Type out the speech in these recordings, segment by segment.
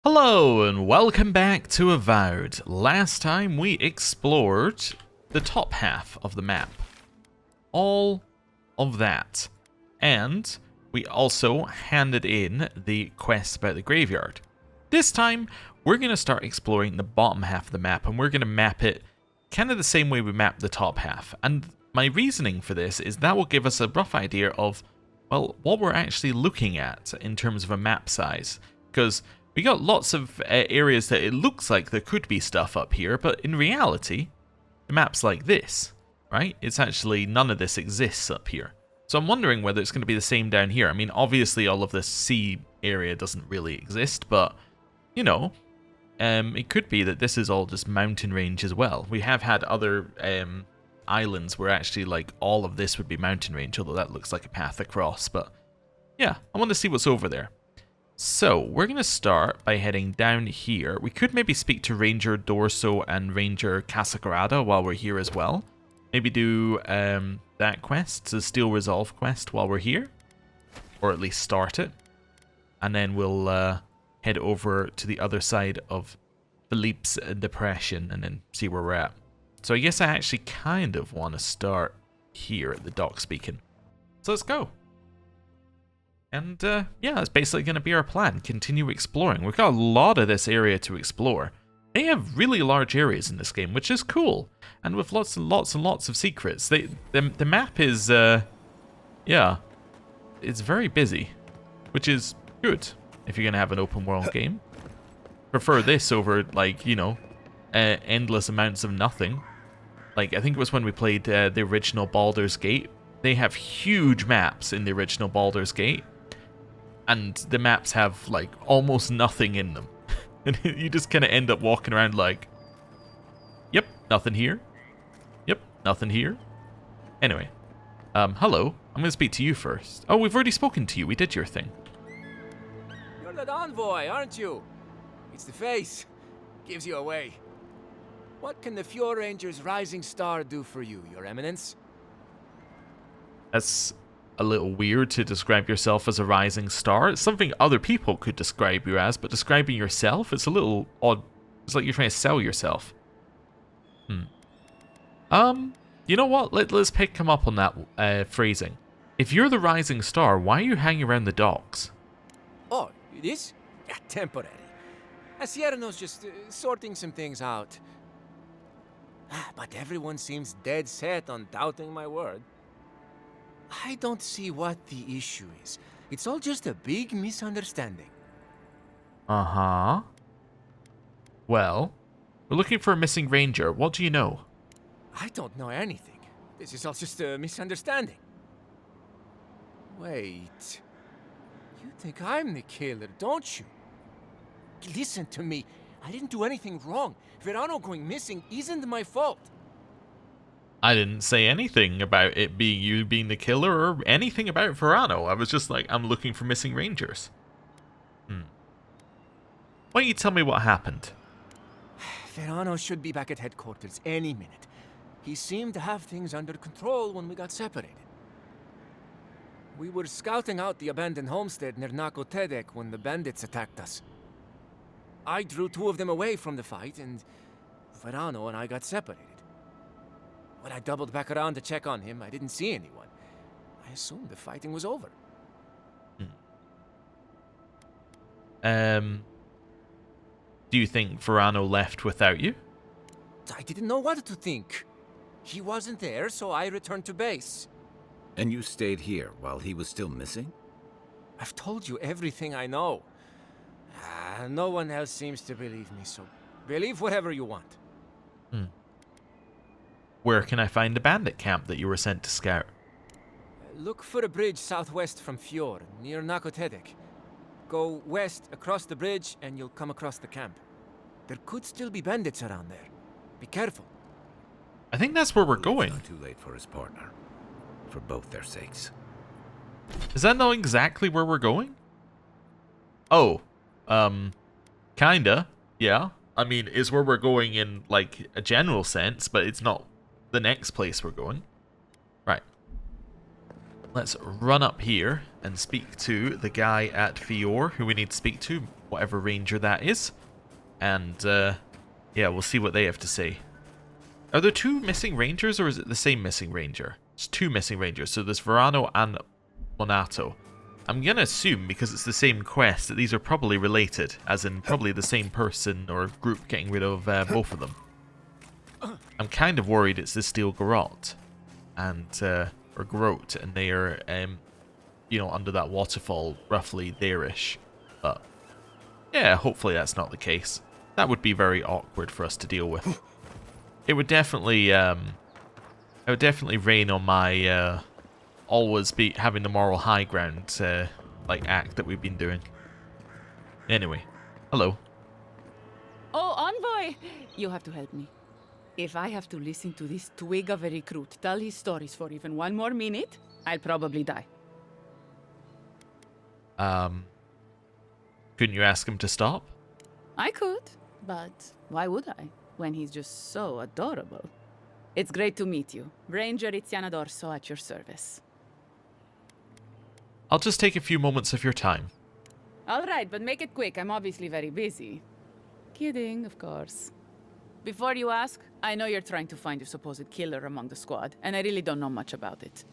Hello and welcome back to Avowed. Last time we explored the top half of the map. All of that. And we also handed in the quest about the graveyard. This time we're going to start exploring the bottom half of the map, and we're going to map it kind of the same way we mapped the top half. And my reasoning for this is that will give us a rough idea of, well, what we're actually looking at in terms of a map size. Because we got lots of areas that it looks like there could be stuff up here, but in reality, the map's like this, right? It's actually, none of this exists up here. So I'm wondering whether it's going to be the same down here. I mean, obviously all of this sea area doesn't really exist, but, you know, it could be that this is all just mountain range as well. We have had other islands where actually, like, all of this would be mountain range, although that looks like a path across, but yeah, I want to see what's over there. So, we're going to start by heading down here. We could maybe speak to Ranger Dorso and Ranger Casagrada while we're here as well. Maybe do that quest, the Steel Resolve quest, while we're here. Or at least start it. And then we'll head over to the other side of Philippe's Depression and then see where we're at. So I guess I actually kind of want to start here at the docks beacon. So let's go. And yeah, that's basically going to be our plan. Continue exploring. We've got a lot of this area to explore. They have really large areas in this game, which is cool. And with lots and lots and lots of secrets. The map is, yeah, it's very busy. Which is good if you're going to have an open world game. Prefer this over, like, you know, endless amounts of nothing. Like, I think it was when we played the original Baldur's Gate. They have huge maps in the original Baldur's Gate. And the maps have, like, almost nothing in them. And you just kind of end up walking around like, yep, nothing here. Yep, nothing here. Anyway, hello. I'm going to speak to you first. Oh, we've already spoken to you. We did your thing. You're that envoy, aren't you? It's the face. Gives you away. What can the Fjord Ranger's Rising Star do for you, Your Eminence? That's a little weird to describe yourself as a rising star. It's something other people could describe you as, but describing yourself, it's a little odd. It's like you're trying to sell yourself. You know what? Let's pick him up on that phrasing. If you're the rising star, why are you hanging around the docks? Oh, it is? Yeah, temporary. Asierno's just sorting some things out. But everyone seems dead set on doubting my word. I don't see what the issue is. It's all just a big misunderstanding. Uh-huh. Well, we're looking for a missing ranger. What do you know? I don't know anything. This is all just a misunderstanding. Wait. You think I'm the killer, don't you? Listen to me. I didn't do anything wrong. Verano going missing isn't my fault. I didn't say anything about it being you being the killer or anything about Verano. I was just like, I'm looking for missing rangers. Why don't you tell me what happened? Verano should be back at headquarters any minute. He seemed to have things under control when we got separated. We were scouting out the abandoned homestead near Nakotedek when the bandits attacked us. I drew two of them away from the fight, and Verano and I got separated. When I doubled back around to check on him, I didn't see anyone. I assumed the fighting was over. Do you think Verano left without you? I didn't know what to think. He wasn't there, so I returned to base. And you stayed here while he was still missing? I've told you everything I know. No one else seems to believe me, so believe whatever you want. Where can I find the bandit camp that you were sent to scout? Look for a bridge southwest from Fjord, near Nakotedek. Go west across the bridge and you'll come across the camp. There could still be bandits around there. Be careful. I think that's where we're going. It's not too late for his partner. For both their sakes. Is that not exactly where we're going? Oh, kinda, yeah. I mean, it's where we're going in, like, a general sense, but it's not the next place we're going. Right. Let's run up here and speak to the guy at Fior, who we need to speak to. whatever ranger that is. And, yeah, we'll see what they have to say. Are there two missing rangers, or is it the same missing ranger? It's two missing rangers, so there's Verano and Monato. I'm going to assume, because it's the same quest, that these are probably related, as in probably the same person or group getting rid of both of them. I'm kind of worried it's the Steel Garrote, and, or Grote, and they are, you know, under that waterfall, roughly there-ish. But, yeah, hopefully that's not the case. That would be very awkward for us to deal with. It would definitely rain on my, always be having the moral high ground, like, act that we've been doing. Anyway, hello. Oh, Envoy! You have to help me. If I have to listen to this twig of a recruit tell his stories for even one more minute, I'll probably die. Couldn't you ask him to stop? I could, but why would I, when he's just so adorable? It's great to meet you. Ranger Iziana Dorso at your service. I'll just take a few moments of your time. All right, but make it quick. I'm obviously very busy. Kidding, of course. Before you ask, I know you're trying to find your supposed killer among the squad, and I really don't know much about it.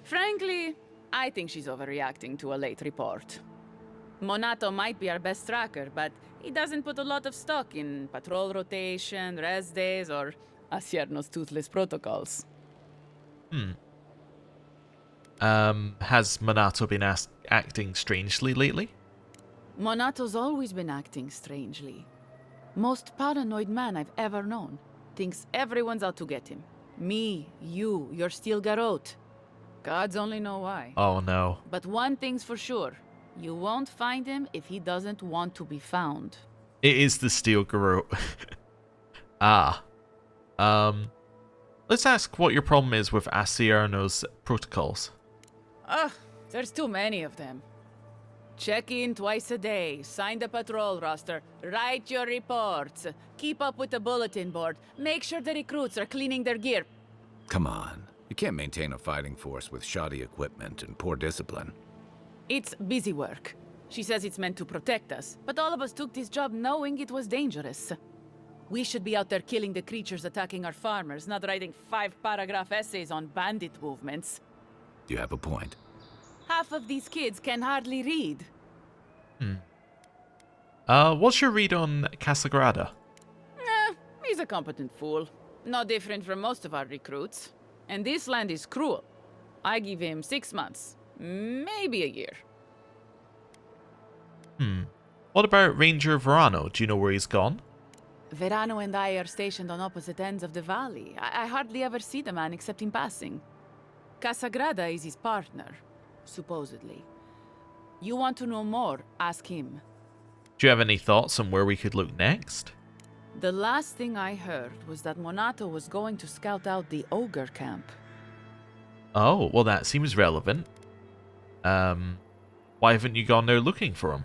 Frankly, I think she's overreacting to a late report. Monato might be our best tracker, but he doesn't put a lot of stock in patrol rotation, rest days, or Asierno's toothless protocols. Has Monato been acting strangely lately? Monato's always been acting strangely. Most paranoid man I've ever known. Thinks everyone's out to get him. Me, you, your Steel Garrote. Gods only know why. Oh no. But one thing's for sure. You won't find him if he doesn't want to be found. It is the Steel Garrote. Let's ask what your problem is with Asierno's protocols. Ugh, there's too many of them. Check in twice a day, sign the patrol roster, write your reports, keep up with the bulletin board, make sure the recruits are cleaning their gear. Come on. You can't maintain a fighting force with shoddy equipment and poor discipline. It's busy work. She says it's meant to protect us, but all of us took this job knowing it was dangerous. We should be out there killing the creatures attacking our farmers, not writing 5-paragraph essays on bandit movements. You have a point. Half of these kids can hardly read. What's your read on Casagrada? He's a competent fool. No different from most of our recruits. And this land is cruel. I give him 6 months. Maybe a year. What about Ranger Verano? Do you know where he's gone? Verano and I are stationed on opposite ends of the valley. I hardly ever see the man except in passing. Casagrada is his partner, supposedly. You want to know more, ask him. Do you have any thoughts on where we could look next? The last thing I heard was that Monato was going to scout out the ogre camp. Oh, well that seems relevant. Why haven't you gone there looking for him?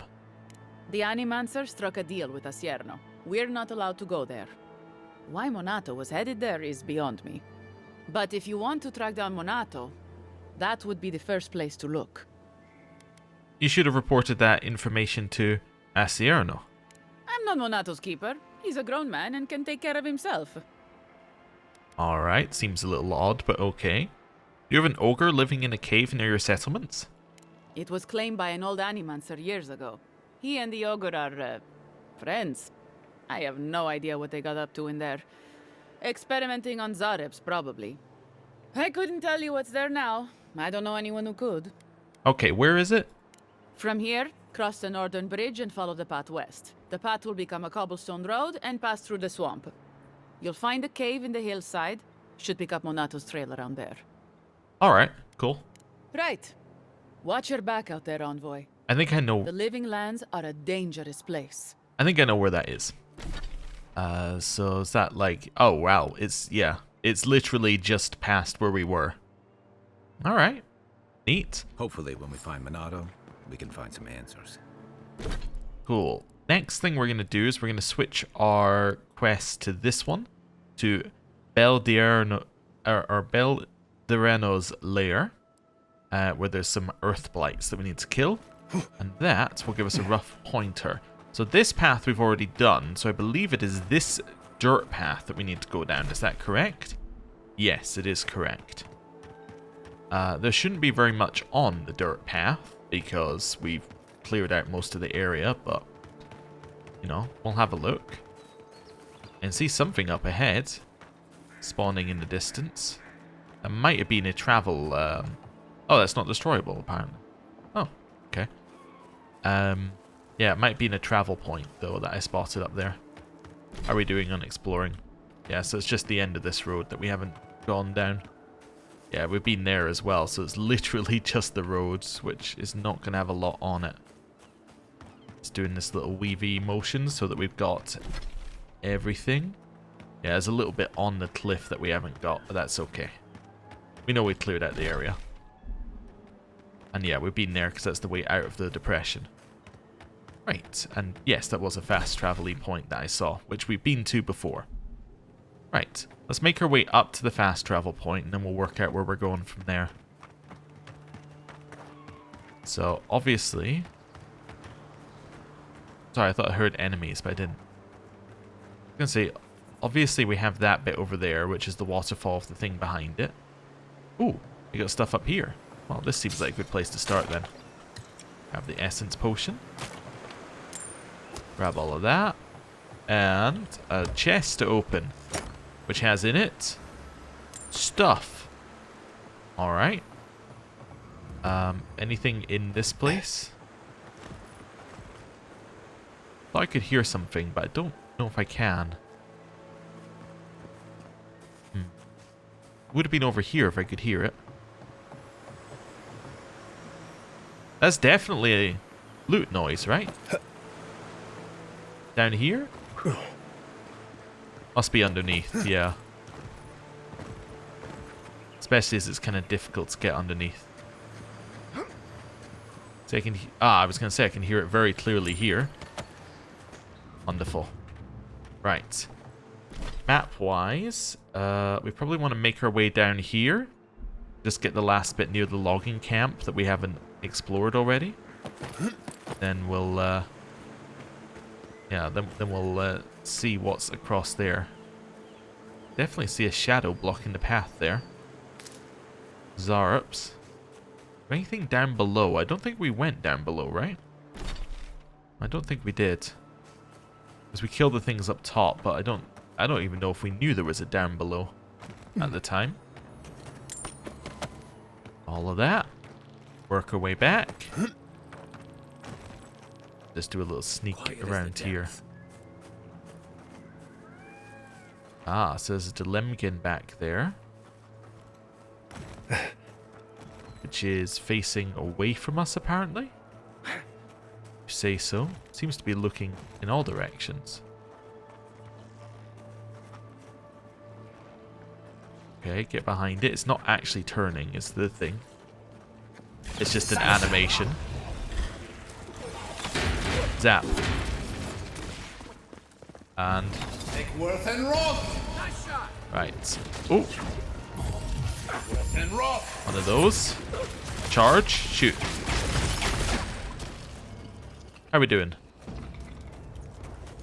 The Animancer struck a deal with Asierno. We're not allowed to go there. Why Monato was headed there is beyond me. But if you want to track down Monato, that would be the first place to look. You should have reported that information to Asierno. I'm not Monato's keeper. He's a grown man and can take care of himself. Alright, seems a little odd, but okay. Do you have an ogre living in a cave near your settlements? It was claimed by an old Animancer years ago. He and the ogre are, friends. I have no idea what they got up to in there. Experimenting on Zarebs, probably. I couldn't tell you what's there now. I don't know anyone who could. Okay, where is it? From here, cross the northern bridge and follow the path west. The path will become a cobblestone road and pass through the swamp. You'll find a cave in the hillside. Should pick up Monato's trail around there. Alright, cool. Right. Watch your back out there, Envoy. I think I know. The Living Lands are a dangerous place. I think I know where that is. So is that like... Oh, wow. It's literally just past where we were. Alright. Neat. Hopefully when we find Monato, we can find some answers. Cool. Next thing we're going to do is we're going to switch our quest to this one. To Belderreno, or Belderreno's lair. Where there's some earth blights that we need to kill. And that will give us a rough pointer So this path we've already done, so I believe it is this dirt path that we need to go down. Is that correct? Yes, it is correct. There shouldn't be very much on the dirt path because we've cleared out most of the area, but, you know, we'll have a look. And see something up ahead, spawning in the distance. That might have been a travel... oh, that's not destroyable, apparently. Oh, okay. Yeah, it might have been a travel point, though, that I spotted up there. How are we doing on exploring? Yeah, so it's just the end of this road that we haven't gone down. Yeah, we've been there as well, so it's literally just the roads, which is not going to have a lot on it. It's doing this little weavy motion so that we've got everything. Yeah, there's a little bit on the cliff that we haven't got, but that's okay. We know we cleared out the area. And yeah, we've been there because that's the way out of the depression. Right, and yes, that was a fast travel-y point that I saw, which we've been to before. Right, let's make our way up to the fast travel point, and then we'll work out where we're going from there. So, obviously... Sorry, I thought I heard enemies, but I didn't. I was going to say, obviously we have that bit over there, which is the waterfall of the thing behind it. Ooh, we got stuff up here. Well, this seems like a good place to start then. Have the essence potion. Grab all of that. And a chest to open, which has in it stuff. Alright. Anything in this place? Thought I could hear something, but I don't know if I can. Would have been over here if I could hear it. That's definitely a loot noise, right? Down here? Must be underneath, yeah. Especially as it's kind of difficult to get underneath. So I can... I was going to say I can hear it very clearly here. Wonderful. Right. Map-wise, we probably want to make our way down here. Just get the last bit near the logging camp that we haven't explored already. Then we'll... yeah, then we'll see what's across there. Definitely see a shadow blocking the path there. Zarps. Anything down below? I don't think we went down below, right? I don't think we did. Because we killed the things up top, but I don't even know if we knew there was a down below at the time. All of that. Work our way back. Just do a little sneak around here. Ah, so there's a Dilemkin back there. Which is facing away from us, apparently. You say so. Seems to be looking in all directions. Okay, get behind it. It's not actually turning, is the thing. It's just an animation. Zap. And... right. Oh! One of those. Charge. Shoot. How are we doing?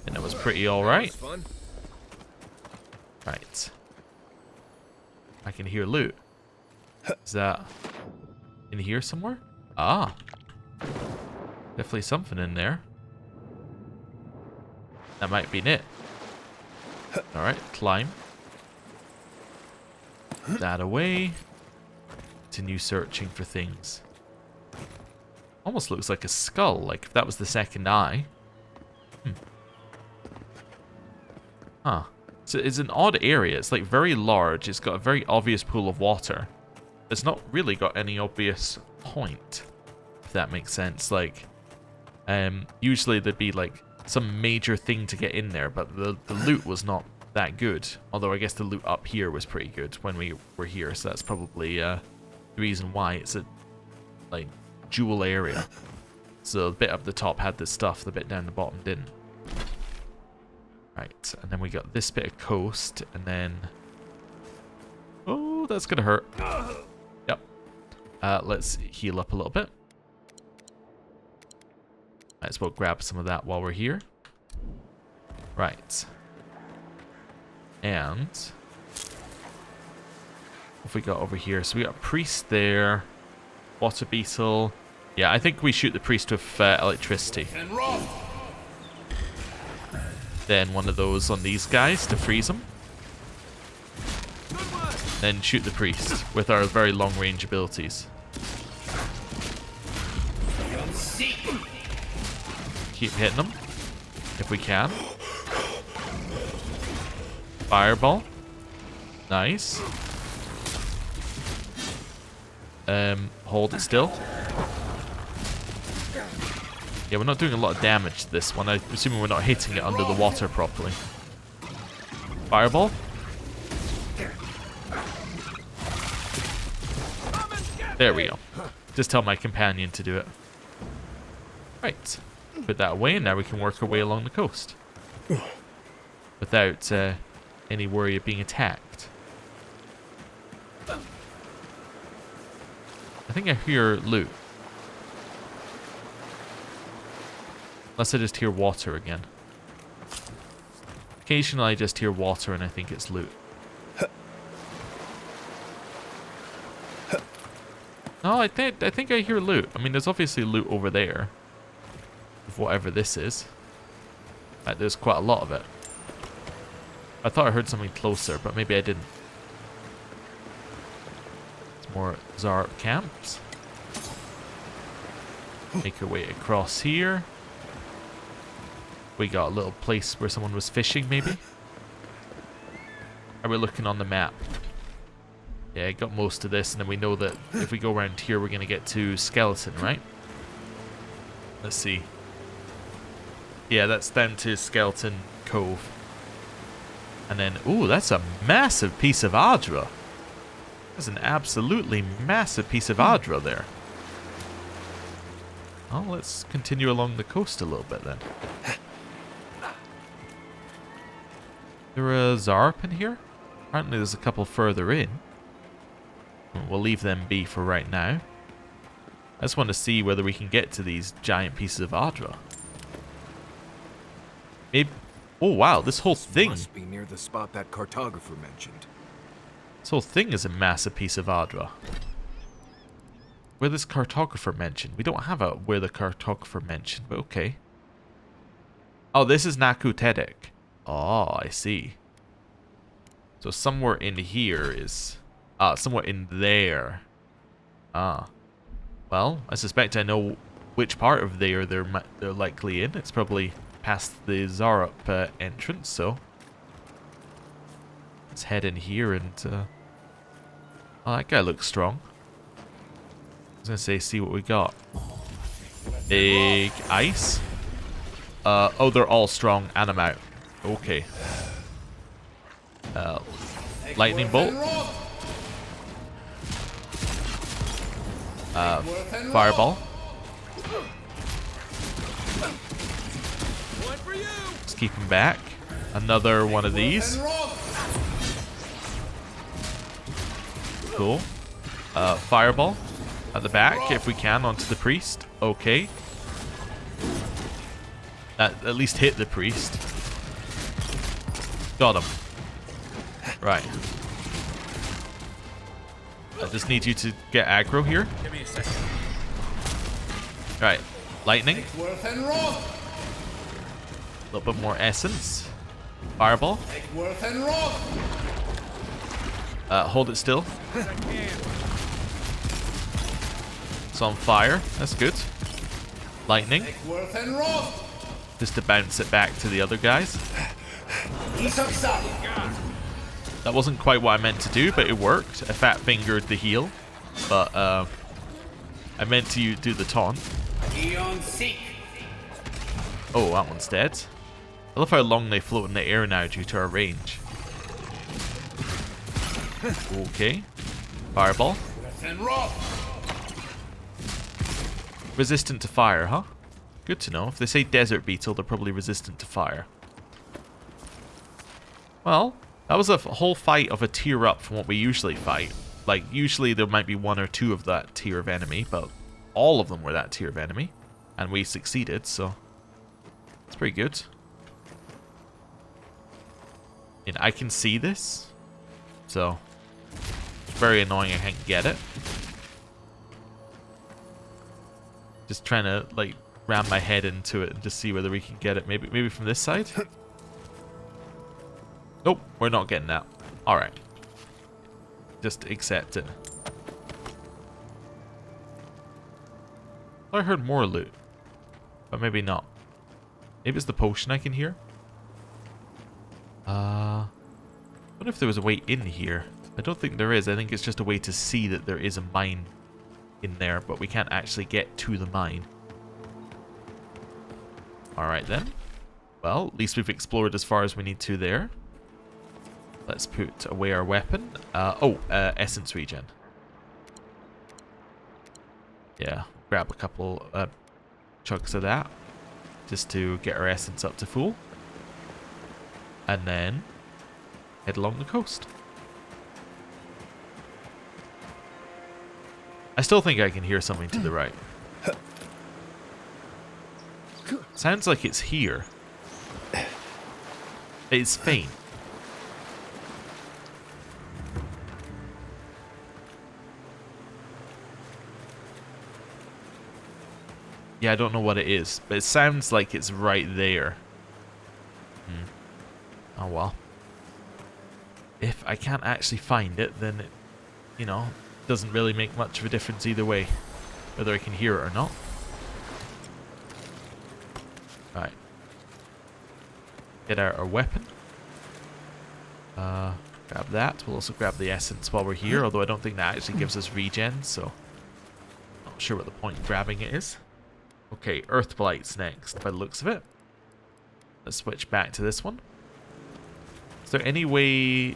And that was pretty alright. Right. I can hear loot. Is that in here somewhere? Ah. Definitely something in there. That might be it. Alright, climb. That away. Continue searching for things. Almost looks like a skull, like if that was the second eye. Huh. So it's an odd area. It's like very large. It's got a very obvious pool of water. It's not really got any obvious point, if that makes sense. Like, usually there'd be like some major thing to get in there, but the loot was not that good. Although I guess the loot up here was pretty good when we were here, so that's probably the reason why it's a like jewel area. So the bit up the top had this stuff, the bit down the bottom didn't. Right, and then we got this bit of coast, and then... oh, that's gonna hurt. Yep. Let's heal up a little bit. Might as well grab some of that while we're here. Right. And what have we got over here? So we got a priest there. Water beetle. Yeah, I think we shoot the priest with electricity. Then one of those on these guys to freeze them. Then shoot the priest with our very long range abilities. Keep hitting them if we can. Fireball. Nice. Hold it still. Yeah, we're not doing a lot of damage to this one. I'm assuming we're not hitting it under the water properly. Fireball. There we go. Just tell my companion to do it. Right. Put that away, and now we can work our way along the coast. Without any worry of being attacked. I think I hear loot. Unless I just hear water again. Occasionally I just hear water and I think it's loot. No, I think I hear loot. I mean, there's obviously loot over there. Of whatever this is. In fact, there's quite a lot of it. I thought I heard something closer, but maybe I didn't. It's more Zarp camps. Make our way across here. We got a little place where someone was fishing, maybe? Are we looking on the map? Yeah, I got most of this, and then we know that if we go around here, we're going to get to Skeleton, right? Let's see. Yeah, that's down to Skeleton Cove. And then, ooh, that's a massive piece of Adra. That's an absolutely massive piece of Adra there. Well, let's continue along the coast a little bit then. There a Zarp in here? Apparently there's a couple further in. We'll leave them be for right now. I just want to see whether we can get to these giant pieces of Adra. Maybe. Oh wow, this whole thing must be near the spot that cartographer mentioned. This whole thing is a massive piece of Adra. Where this cartographer mentioned. We don't have a where the cartographer mentioned, but okay. Oh, this is Naku Tedek. Oh, I see. So somewhere in here is... somewhere in there. Ah. Well, I suspect I know which part of there they're likely in. It's probably past the Zarp entrance, so... Let's head in here and... Oh, that guy looks strong. I was gonna say, see what we got. Big ice. Oh, they're all strong, and I'm out. Okay. Lightning bolt. Fireball. Let's keep him back. Another one of these. Cool. Fireball at the back if we can onto the priest. Okay. That at least hit the priest. Got him. Right. I just need you to get aggro here. Give me a second. Right. Lightning. A little bit more essence. Fireball. Hold it still. It's on fire. That's good. Lightning. Just to bounce it back to the other guys. That wasn't quite what I meant to do, but it worked. I fat fingered the heal, but I meant to do the taunt. Oh, that one's dead. I love how long they float in the air now due to our range. Okay. Fireball. Resistant to fire, huh? Good to know. If they say desert beetle, they're probably resistant to fire. Well, that was a whole fight of a tier up from what we usually fight. Like, usually there might be one or two of that tier of enemy, but all of them were that tier of enemy. And we succeeded, so it's pretty good. And I can see this, so it's very annoying I can't get it. Just trying to like ram my head into it and just see whether we can get it. Maybe from this side. Nope, we're not getting that. All right, just accept it. I heard more loot, but maybe not. Maybe it's the potion I can hear. I wonder if there was a way in here. I don't think there is. I think it's just a way to see that there is a mine in there, but we can't actually get to the mine. Alright then. Well, at least we've explored as far as we need to there. Let's put away our weapon. Essence regen. Yeah, grab a couple chunks of that just to get our essence up to full. And then head along the coast. I still think I can hear something to the right. Sounds like it's here. It's faint. Yeah, I don't know what it is, but it sounds like it's right there. Oh well. If I can't actually find it, then it, you know, doesn't really make much of a difference either way, whether I can hear it or not. Right. Get out our weapon. Grab that. We'll also grab the essence while we're here, although I don't think that actually gives us regen, so not sure what the point of grabbing it is. Okay, Earth Blight's next, by the looks of it. Let's switch back to this one. Is there any way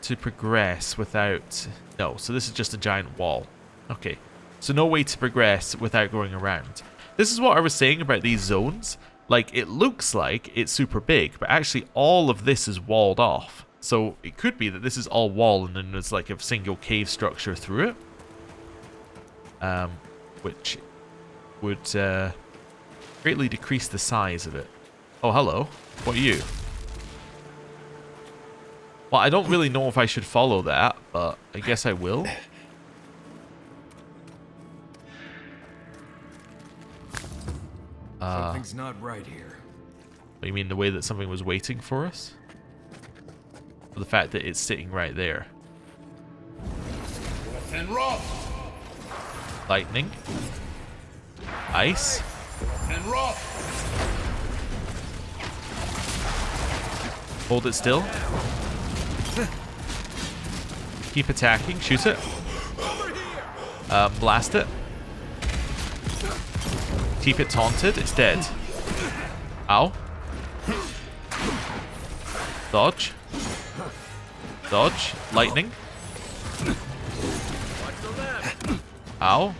to progress without... No, so this is just a giant wall. Okay, so no way to progress without going around. This is what I was saying about these zones. Like, it looks like it's super big, but actually all of this is walled off. So it could be that this is all wall and then there's like a single cave structure through it. Which would greatly decrease the size of it. Oh, hello. What are you? Well, I don't really know if I should follow that, but I guess I will. Something's not right here. You mean the way that something was waiting for us? Or the fact that it's sitting right there? Lightning. Ice. Hold it still. Keep attacking. Shoot it. Blast it. Keep it taunted. It's dead. Ow. Dodge. Dodge. Lightning. Ow.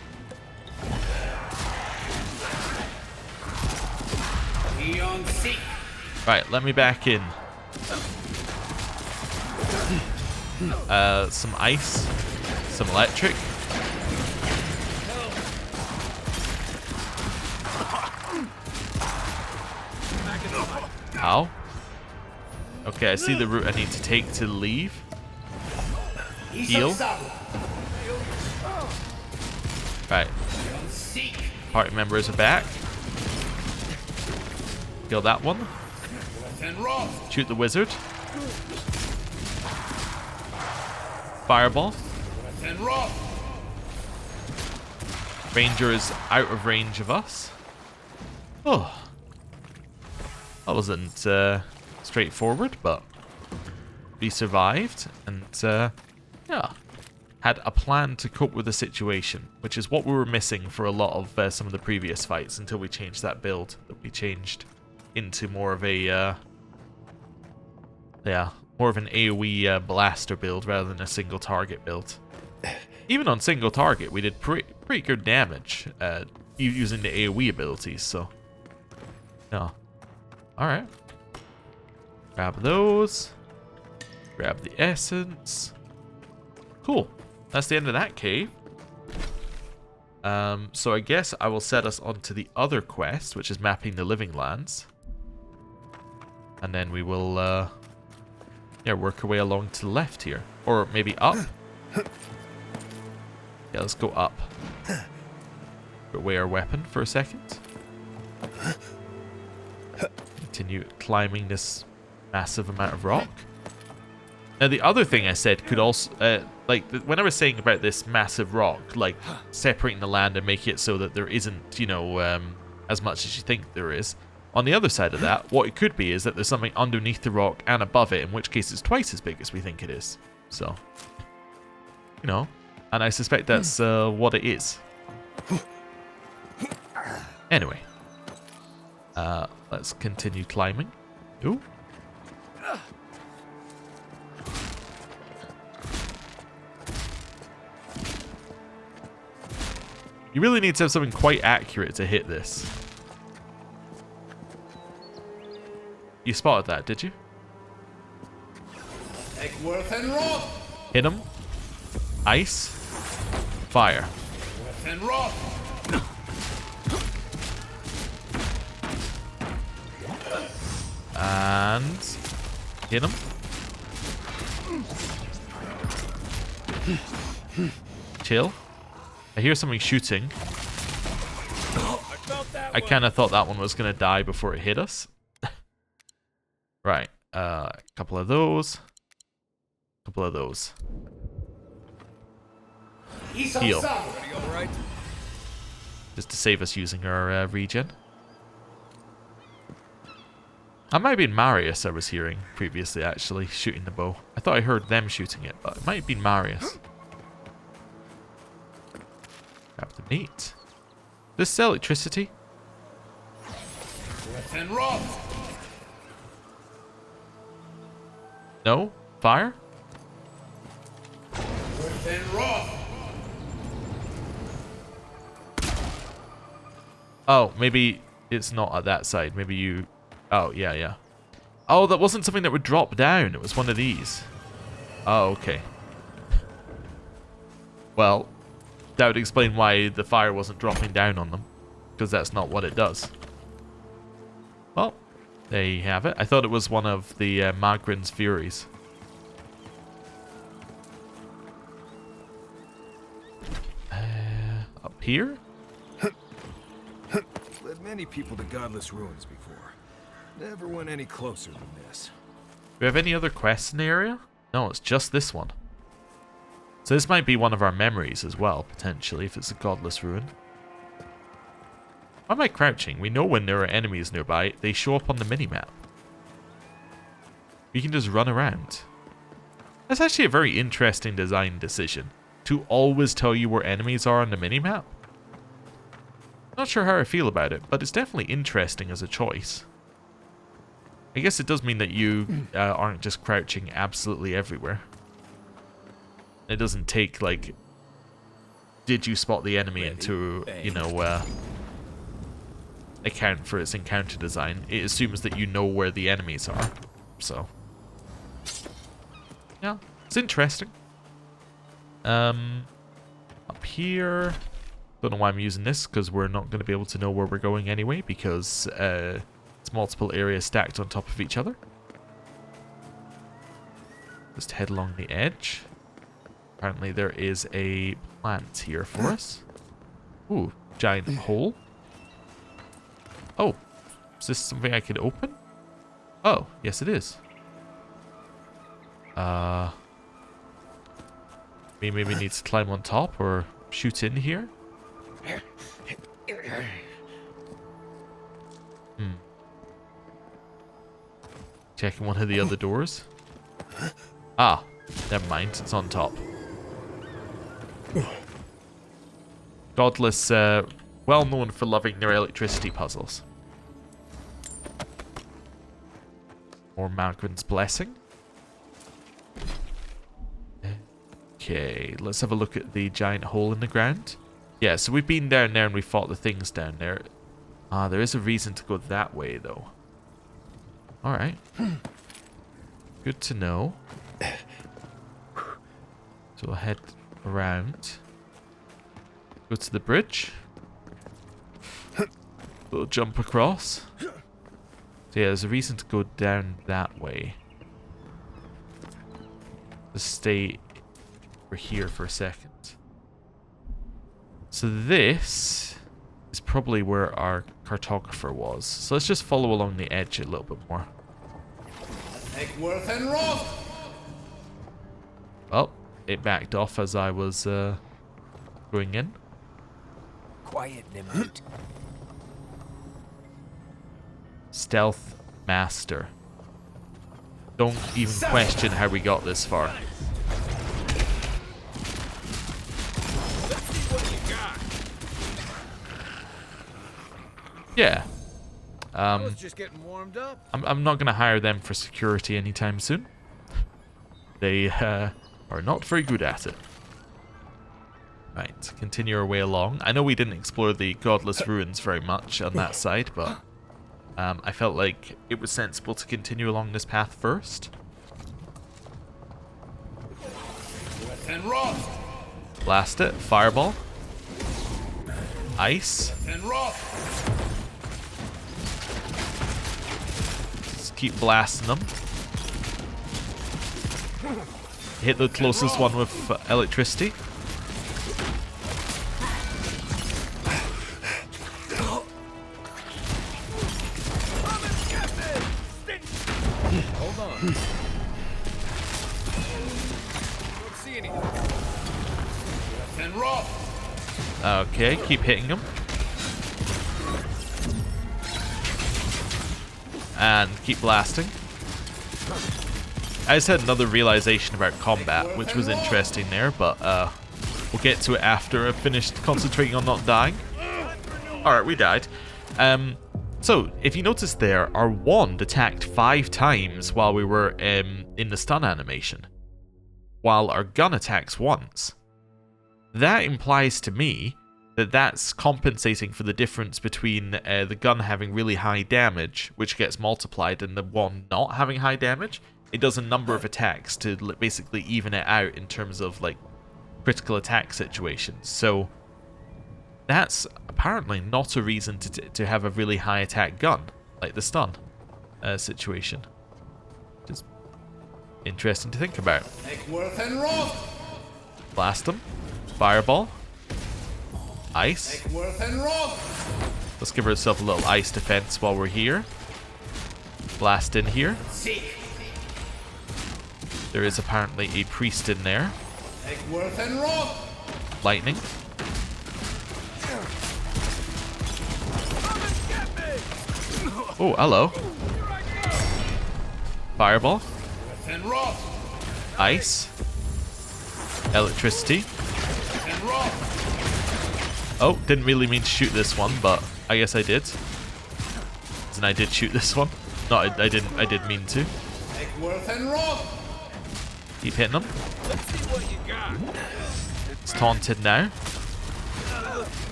Right, let me back in. Some ice. Some electric. Ow. Okay, I see the route I need to take to leave. Heal. Right. Party members are back. Kill that one. Shoot the wizard. Fireball. Ranger is out of range of us. Oh. That wasn't straightforward, but we survived and yeah, had a plan to cope with the situation, which is what we were missing for a lot of some of the previous fights until we changed that build that we changed into more of a more of an AoE blaster build rather than a single target build. Even on single target, we did pretty good damage using the AoE abilities. So yeah. Alright. Grab those. Grab the essence. Cool. That's the end of that cave. So I guess I will set us on to the other quest, which is mapping the living lands. And then we will, yeah, work our way along to the left here. Or maybe up. Yeah, let's go up. Put away our weapon for a second. Continue climbing this massive amount of rock. Now, the other thing I said could also, when I was saying about this massive rock, like separating the land and making it so that there isn't, you know, as much as you think there is. On the other side of that, what it could be is that there's something underneath the rock and above it, in which case it's twice as big as we think it is. So, you know, and I suspect that's what it is. Anyway, let's continue climbing. Ooh. You really need to have something quite accurate to hit this. You spotted that, did you? Hit him. Ice. Fire. And hit him. Chill. I hear something shooting. I kind of thought that one was going to die before it hit us. Right. A couple of those. A couple of those. Heal. Just to save us using our regen. I might have been Marius I was hearing previously, actually, shooting the bow. I thought I heard them shooting it, but it might have been Marius. Grab the meat. This is electricity. No? Fire? Oh, maybe it's not at that side. Maybe you... Oh, yeah, yeah. Oh, that wasn't something that would drop down. It was one of these. Oh, okay. Well, that would explain why the fire wasn't dropping down on them. Because that's not what it does. Well, there you have it. I thought it was one of the Magrin's Furies. Up here? Led many people to godless ruins before. Never went any closer than this. Do we have any other quests in the area? No, it's just this one. So this might be one of our memories as well, potentially, if it's a godless ruin. Why am I crouching? We know when there are enemies nearby. They show up on the minimap. You can just run around. That's actually a very interesting design decision. To always tell you where enemies are on the minimap. Not sure how I feel about it, but it's definitely interesting as a choice. I guess it does mean that you aren't just crouching absolutely everywhere. It doesn't take, like, did you spot the enemy into, you know, account for its encounter design. It assumes that you know where the enemies are. So, yeah, it's interesting. Up here, don't know why I'm using this, because we're not going to be able to know where we're going anyway, because it's multiple areas stacked on top of each other. Just head along the edge. Apparently there is a plant here for us. Ooh, giant hole. Oh, is this something I can open? Oh, yes it is. Maybe need to climb on top or shoot in here. Checking one of the other doors. Ah, never mind. It's on top. Godless, well known for loving their electricity puzzles. More Magrin's Blessing. Okay, let's have a look at the giant hole in the ground. Yeah, so we've been down there and we fought the things down there. Ah, there is a reason to go that way, though. Alright. Good to know. So we'll head around. Go to the bridge. We'll jump across. So yeah, there's a reason to go down that way. Just stay over here for a second. So this is probably where our cartographer was. So let's just follow along the edge a little bit more. Well, it backed off as I was going in. Quiet, Nimrod. Stealth Master. Don't even question how we got this far. Yeah. I was just getting warmed up. I'm not going to hire them for security anytime soon. They are not very good at it. Right, continue our way along. I know we didn't explore the Godless Ruins very much on that side, but I felt like it was sensible to continue along this path first. Blast it. Fireball. Ice. Just keep blasting them. Hit the closest one with electricity. Hold on. Don't see anything. Okay, keep hitting them. And keep blasting. I just had another realization about combat, which was interesting there, but we'll get to it after I've finished concentrating on not dying. Alright, we died. So, if you notice there, our wand attacked 5 times while we were in the stun animation, while our gun attacks once. That implies to me that that's compensating for the difference between the gun having really high damage, which gets multiplied, and the wand not having high damage. It does a number of attacks to basically even it out in terms of like critical attack situations. So that's apparently not a reason to have a really high attack gun, like the stun situation. Just interesting to think about. Blast them. Fireball. Ice. Let's give ourselves a little ice defense while we're here. Blast in here. There is apparently a priest in there. Lightning. Oh, hello. Fireball. Ice. Electricity. Oh, didn't really mean to shoot this one, but I guess I did. And I did shoot this one. No, I didn't. I did mean to. Keep hitting them. It's taunted now.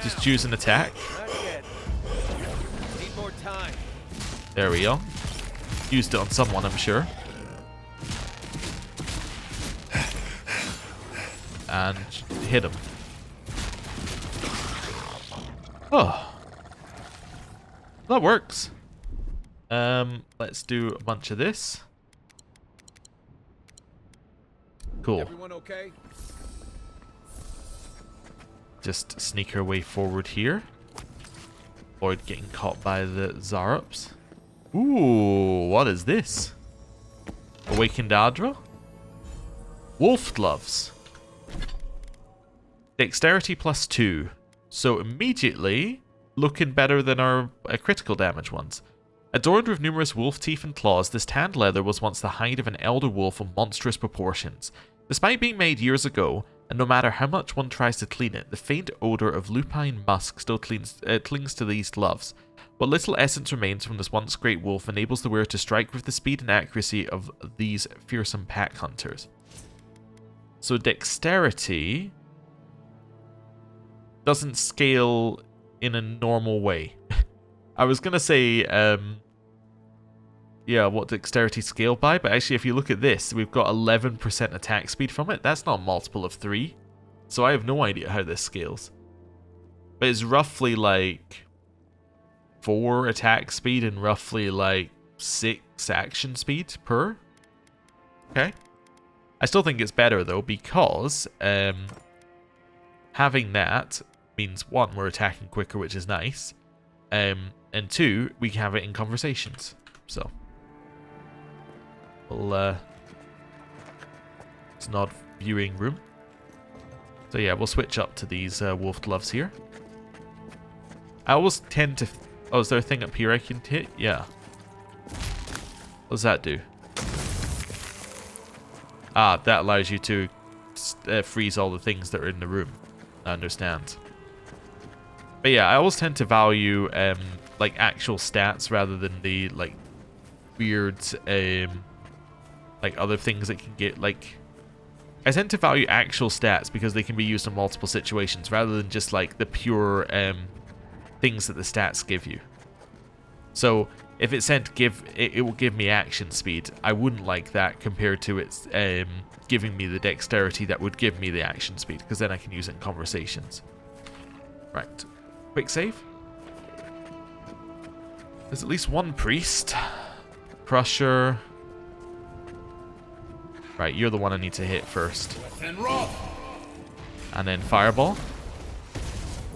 Just choose an attack. There we go. Used it on someone, I'm sure. And hit him. Oh. That works. Let's do a bunch of this. Cool. Everyone okay? Just sneak our way forward here. Avoid getting caught by the Zarups. Ooh, what is this? Awakened Adra? Wolf gloves. Dexterity +2. So immediately looking better than our critical damage ones. Adorned with numerous wolf teeth and claws, this tanned leather was once the hide of an elder wolf of monstrous proportions. Despite being made years ago, and no matter how much one tries to clean it, the faint odor of lupine musk still clings to these gloves. What little essence remains from this once great wolf enables the wearer to strike with the speed and accuracy of these fearsome pack hunters. So dexterity doesn't scale in a normal way. I was gonna say yeah, what dexterity scaled by, but actually if you look at this, we've got 11% attack speed from it. That's not a multiple of 3. So I have no idea how this scales. But it's roughly like 4 attack speed and roughly like 6 action speed per. Okay. I still think it's better though, because having that means 1, we're attacking quicker, which is nice. And 2, we can have it in conversations. So we'll it's not viewing room. So yeah, we'll switch up to these wolf gloves here. I always tend to... Oh, is there a thing up here I can hit? Yeah. What does that do? Ah, that allows you to freeze all the things that are in the room. I understand. But yeah, I always tend to value like actual stats rather than the like weird like other things that can get like... I tend to value actual stats because they can be used in multiple situations rather than just like the pure things that the stats give you. So if it said it will give me action speed, I wouldn't like that compared to its giving me the dexterity that would give me the action speed, because then I can use it in conversations. Right. Quick save. There's at least one priest. Crusher. Right, you're the one I need to hit first. And then fireball.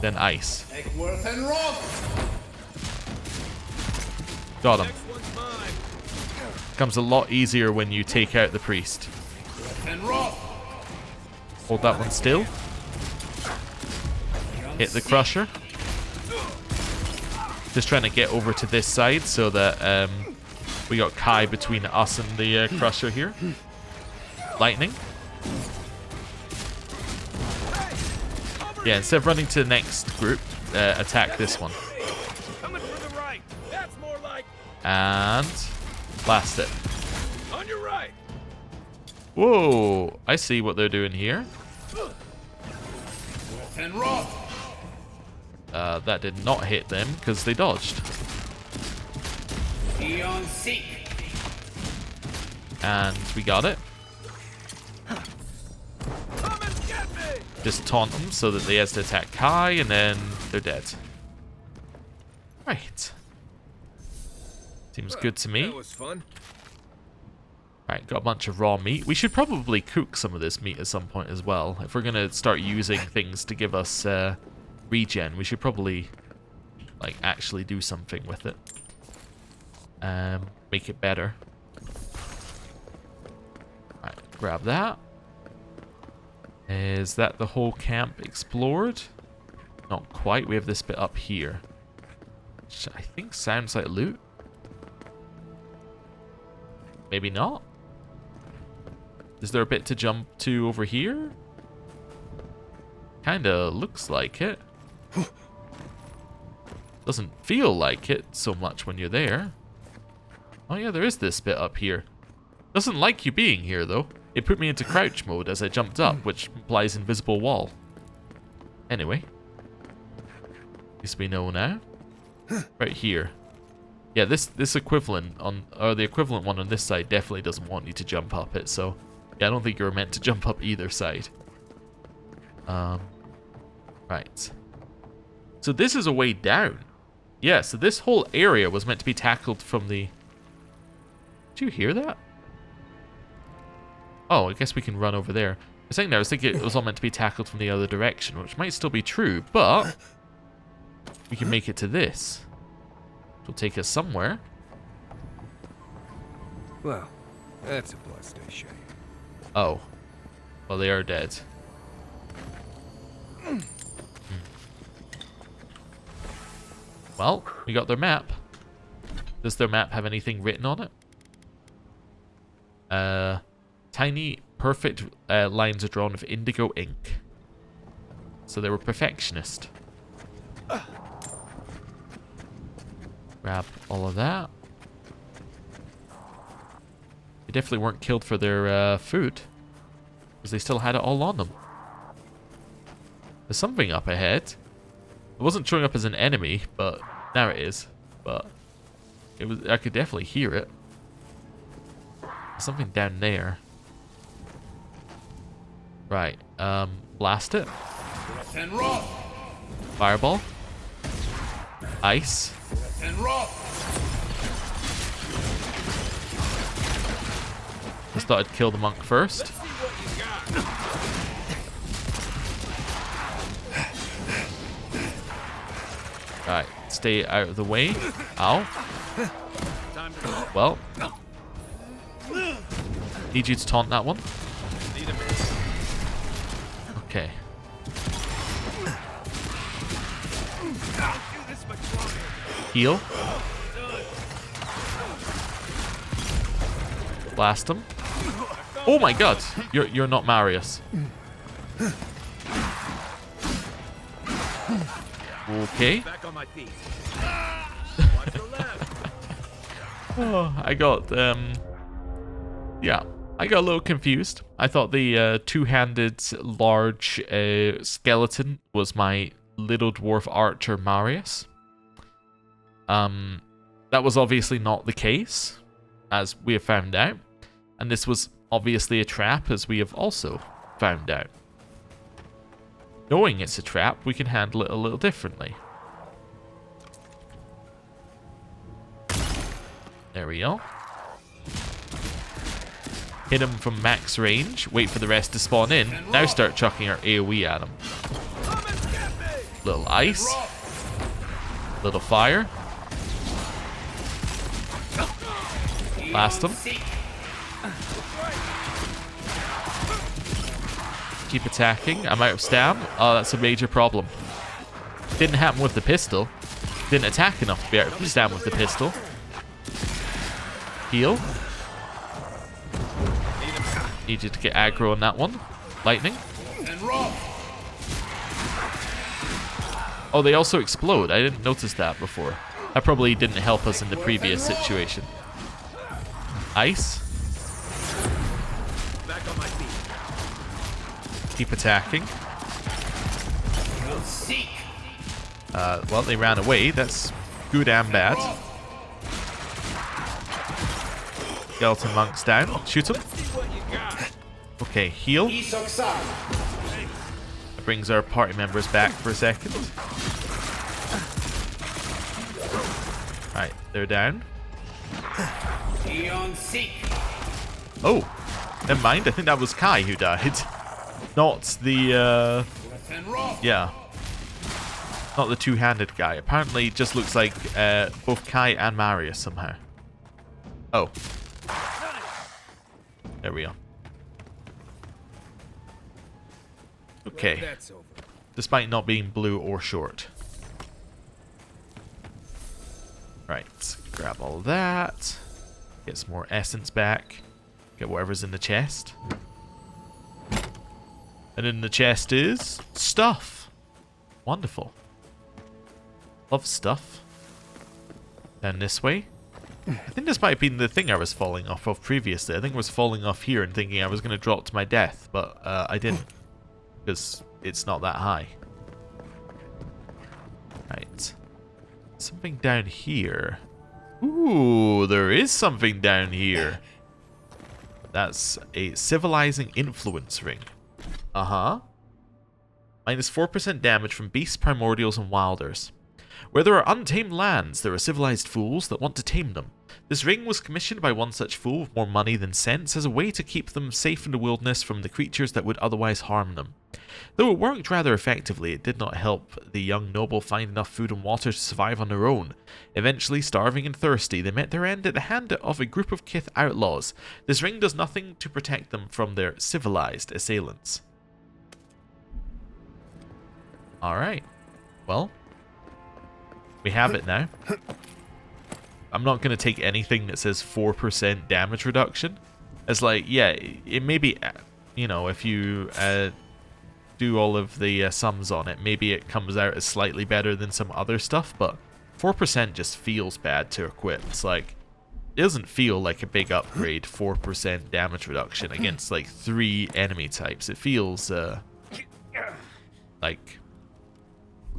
Then ice. Got him. Becomes a lot easier when you take out the priest. Hold that one still. Hit the crusher. Just trying to get over to this side so that we got Kai between us and the crusher here. Lightning. Yeah, instead of running to the next group, attack this one. And blast it. On your right. Whoa, I see what they're doing here. That did not hit them because they dodged. And we got it. Just taunt them so that they have to attack Kai, and then they're dead. Right. Seems good to me. That was fun. Right, got a bunch of raw meat. We should probably cook some of this meat at some point as well. If we're going to start using things to give us regen, we should probably like actually do something with it. Make it better. Right, grab that. Is that the whole camp explored? Not quite. We have this bit up here, which I think sounds like loot. Maybe not. Is there a bit to jump to over here? Kinda looks like it. Doesn't feel like it so much when you're there. Oh yeah, there is this bit up here. Doesn't like you being here though. It put me into crouch mode as I jumped up, which implies invisible wall. Anyway. At least we know now. Right here. Yeah, this equivalent on, or the equivalent one on this side definitely doesn't want you to jump up it, so yeah, I don't think you're meant to jump up either side. Right. So this is a way down. Yeah, so this whole area was meant to be tackled from the... Did you hear that? Oh, I guess we can run over there. I was thinking it was all meant to be tackled from the other direction, which might still be true, but we can make it to this. It'll take us somewhere. Well, that's a bloodstay shame. Oh. Well, they are dead. Well, we got their map. Does their map have anything written on it? Tiny, perfect lines are drawn with indigo ink. So they were perfectionist. Grab all of that. They definitely weren't killed for their food, because they still had it all on them. There's something up ahead. It wasn't showing up as an enemy, but now it is. But it was. I could definitely hear it. Something down there. Right. Blast it. Fireball. Ice. Just thought I'd kill the monk first. Right, stay out of the way. Ow. Well. Need you to taunt that one. Okay. Heal. Blast him. Oh my god! You're not Marius. Okay. Oh, I got yeah, I got a little confused. I thought the two-handed large skeleton was my little dwarf archer Marius. That was obviously not the case, as we have found out. And this was obviously a trap, as we have also found out. Knowing it's a trap, we can handle it a little differently. There we go. Hit him from max range, wait for the rest to spawn in, now start chucking our AoE at him. Little ice. Little fire. Blast him. Keep attacking. I'm out of stam. Oh, that's a major problem. Didn't happen with the pistol. Didn't attack enough to be out of stam with the pistol. Heal. Need you to get aggro on that one. Lightning. Oh, they also explode. I didn't notice that before. That probably didn't help us in the previous situation. Ice. Keep attacking. Well, they ran away. That's good and bad. Skeleton monks down. Shoot him. Okay, heal. That brings our party members back for a second. Right, they're down. Oh, never mind. I think that was Kai who died. Not the, yeah. Not the two-handed guy. Apparently, it just looks like both Kai and Marius somehow. Oh. There we go. Okay. Despite not being blue or short. Right. Grab all that. Get some more essence back. Get whatever's in the chest. And in the chest is stuff. Wonderful. Love stuff. Down this way. I think this might have been the thing I was falling off of previously. I think I was falling off here and thinking I was going to drop to my death, but I didn't. Because it's not that high. Right. Something down here. Ooh, there is something down here. That's a civilizing influence ring. Uh-huh. Minus 4% damage from beasts, primordials, and wilders. Where there are untamed lands, there are civilized fools that want to tame them. This ring was commissioned by one such fool with more money than sense as a way to keep them safe in the wilderness from the creatures that would otherwise harm them. Though it worked rather effectively, it did not help the young noble find enough food and water to survive on their own. Eventually, starving and thirsty, they met their end at the hand of a group of Kith outlaws. This ring does nothing to protect them from their civilized assailants. Alright. Well, we have it now. I'm not going to take anything that says 4% damage reduction. It's like, yeah, it may be, you know, if you do all of the sums on it, maybe it comes out as slightly better than some other stuff, but 4% just feels bad to equip. It's like, it doesn't feel like a big upgrade, 4% damage reduction against like 3 enemy types. It feels like,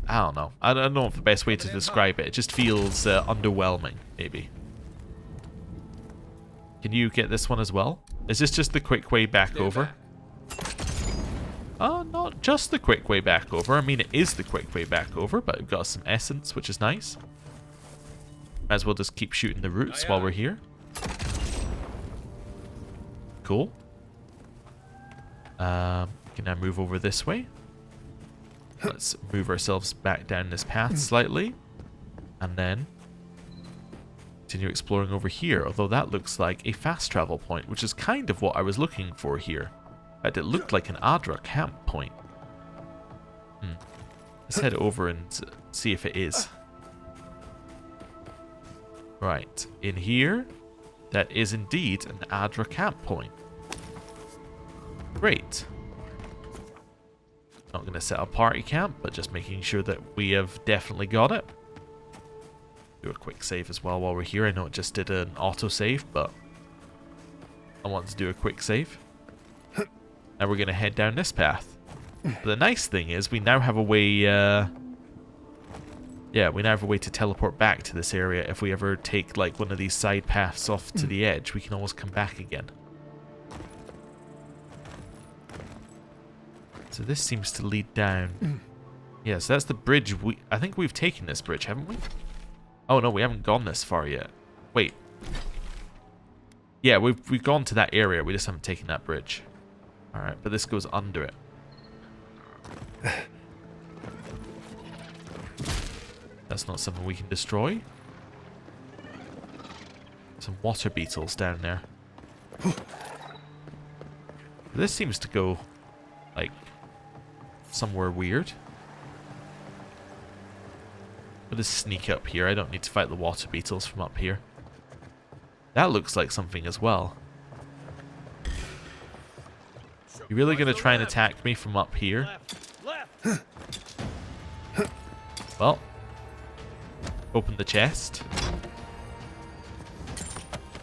I don't know. I don't know if the best way to describe it. It just feels underwhelming, maybe. Can you get this one as well? Is this just the quick way back over? Not just the quick way back over. I mean, it is the quick way back over, but we've got some essence, which is nice. Might as well just keep shooting the roots while we're here. Cool. We can now move over this way. Let's move ourselves back down this path slightly. And then continue exploring over here, although that looks like a fast travel point, which is kind of what I was looking for here. In fact, it looked like an Adra camp point. Let's head over and see if it is. Right, in here, that is indeed an Adra camp point. Great. Not going to set a party camp, but just making sure that we have definitely got it. Do a quick save as well while we're here. I know it just did an autosave, but I want to do a quick save. Now we're going to head down this path. But the nice thing is we now have a way... yeah, we now have a way to teleport back to this area. If we ever take like one of these side paths off to the edge, we can always come back again. So this seems to lead down. Yeah, so that's the bridge. I think we've taken this bridge, haven't we? Oh no, we haven't gone this far yet. Wait. Yeah, we've gone to that area. We just haven't taken that bridge. All right, but this goes under it. That's not something we can destroy. Some water beetles down there. This seems to go like somewhere weird. We'll just sneak up here. I don't need to fight the water beetles from up here. That looks like something as well. You really gonna try and attack me from up here? Well, open the chest.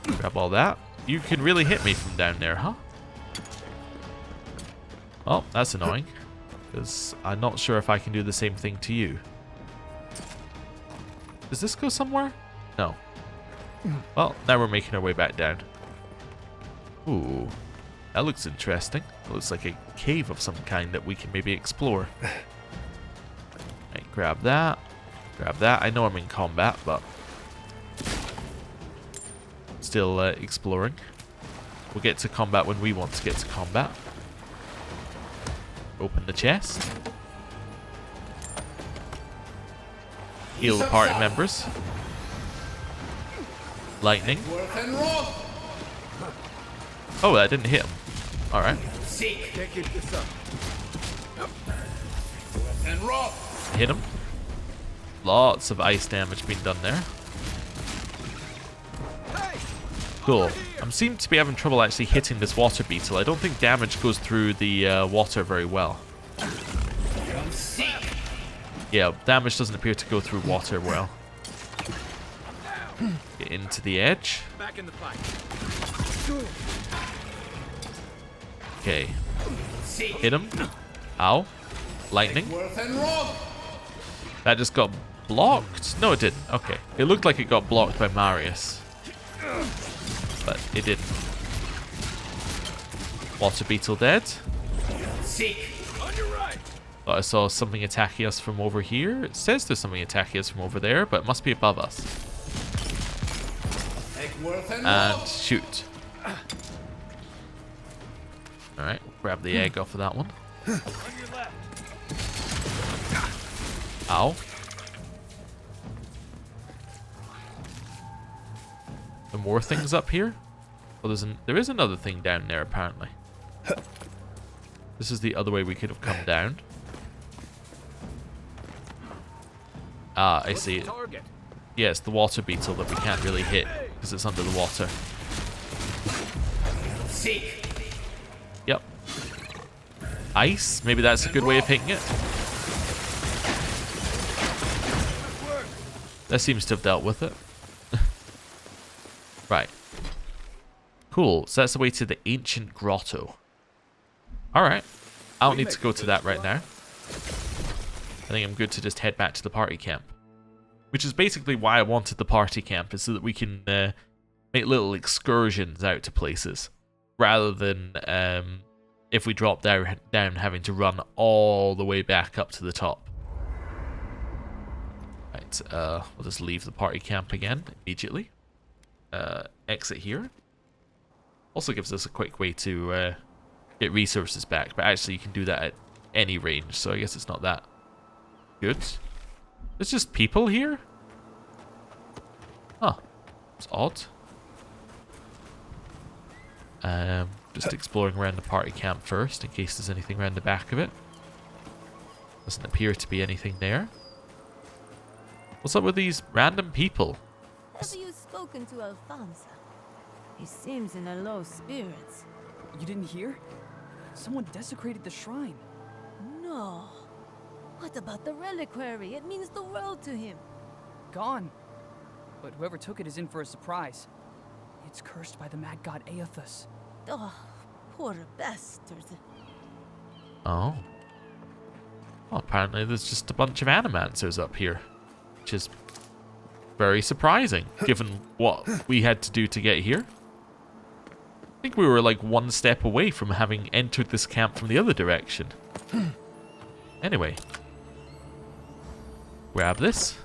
Grab all that. You can really hit me from down there, huh? Well, that's annoying. Because I'm not sure if I can do the same thing to you. Does this go somewhere? No. Well, now we're making our way back down. Ooh. That looks interesting. It looks like a cave of some kind that we can maybe explore. Right, grab that. Grab that. I know I'm in combat, but still exploring. We'll get to combat when we want to get to combat. Open the chest. Heal the party members. Lightning. Oh, that didn't hit him. Alright. Hit him. Lots of ice damage being done there. Cool. I seem to be having trouble actually hitting this water beetle. I don't think damage goes through the water very well. Yeah, damage doesn't appear to go through water well. Get into the edge. Okay. Hit him. Ow. Lightning. That just got blocked? No, it didn't. Okay. It looked like it got blocked by Marius. But it didn't. Water beetle dead. Thought I saw something attacking us from over here. It says there's something attacking us from over there, but it must be above us. And shoot. Alright, grab the egg off of that one. Ow. There more things up here? Well, there is another thing down there, apparently. This is the other way we could have come down. Ah, I see it. Yeah, it's the water beetle that we can't really hit because it's under the water. Yep. Ice? Maybe that's a good way of hitting it. That seems to have dealt with it. Right. Cool. So that's the way to the ancient grotto. Alright. I don't need to go to that right now. I think I'm good to just head back to the party camp. Which is basically why I wanted the party camp, is so that we can make little excursions out to places, rather than if we drop down having to run all the way back up to the top. Right, we'll just leave the party camp again immediately. Exit here. Also gives us a quick way to get resources back, but actually you can do that at any range, so I guess it's not that good. There's just people here? Huh. It's odd. Just exploring around the party camp first, in case there's anything around the back of it. Doesn't appear to be anything there. What's up with these random people? Have you spoken to Alfonso? He seems in a low spirits. You didn't hear? Someone desecrated the shrine. No. What about the reliquary? It means the world to him. Gone. But whoever took it is in for a surprise. It's cursed by the mad god Aethus. Oh, poor bastard. Oh. Well, apparently there's just a bunch of animancers up here, which is very surprising, given what we had to do to get here. I think we were like one step away from having entered this camp from the other direction. Anyway. Grab this.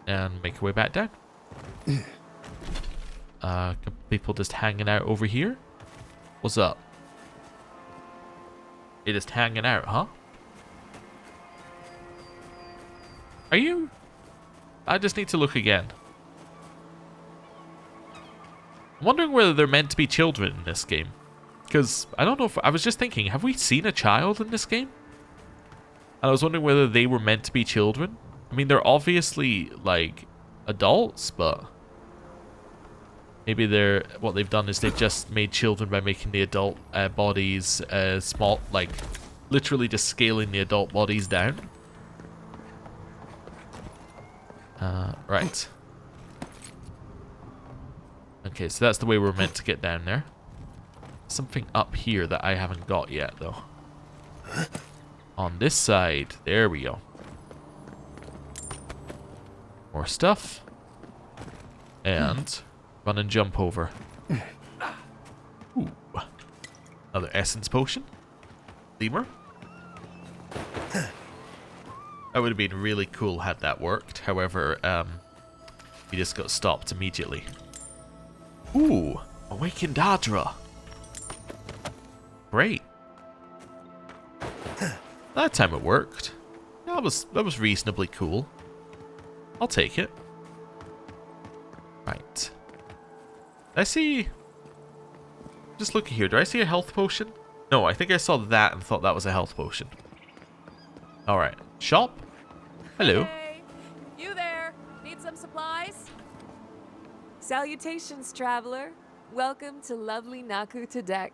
And make our way back down. Couple people just hanging out over here. What's up? You're just hanging out, huh? Are you? I just need to look again. I'm wondering whether they're meant to be children in this game. Because I don't know if... I was just thinking, have we seen a child in this game? And I was wondering whether they were meant to be children. I mean, they're obviously, like, adults, but... maybe they're... what they've done is they've just made children by making the adult bodies small, like, literally just scaling the adult bodies down. Right. Okay, so that's the way we're meant to get down there. Something up here that I haven't got yet, though. On this side. There we go. More stuff. And run and jump over. Ooh. Another essence potion. Lemur. That would have been really cool had that worked. However, we just got stopped immediately. Ooh, Awakened Adra. Great. That time it worked. That was reasonably cool. I'll take it. Right. I see... just looking here. Do I see a health potion? No, I think I saw that and thought that was a health potion. Alright. Shop? Hello. Hey, you there? Need some supplies? Salutations, traveler. Welcome to lovely Naku Tadek.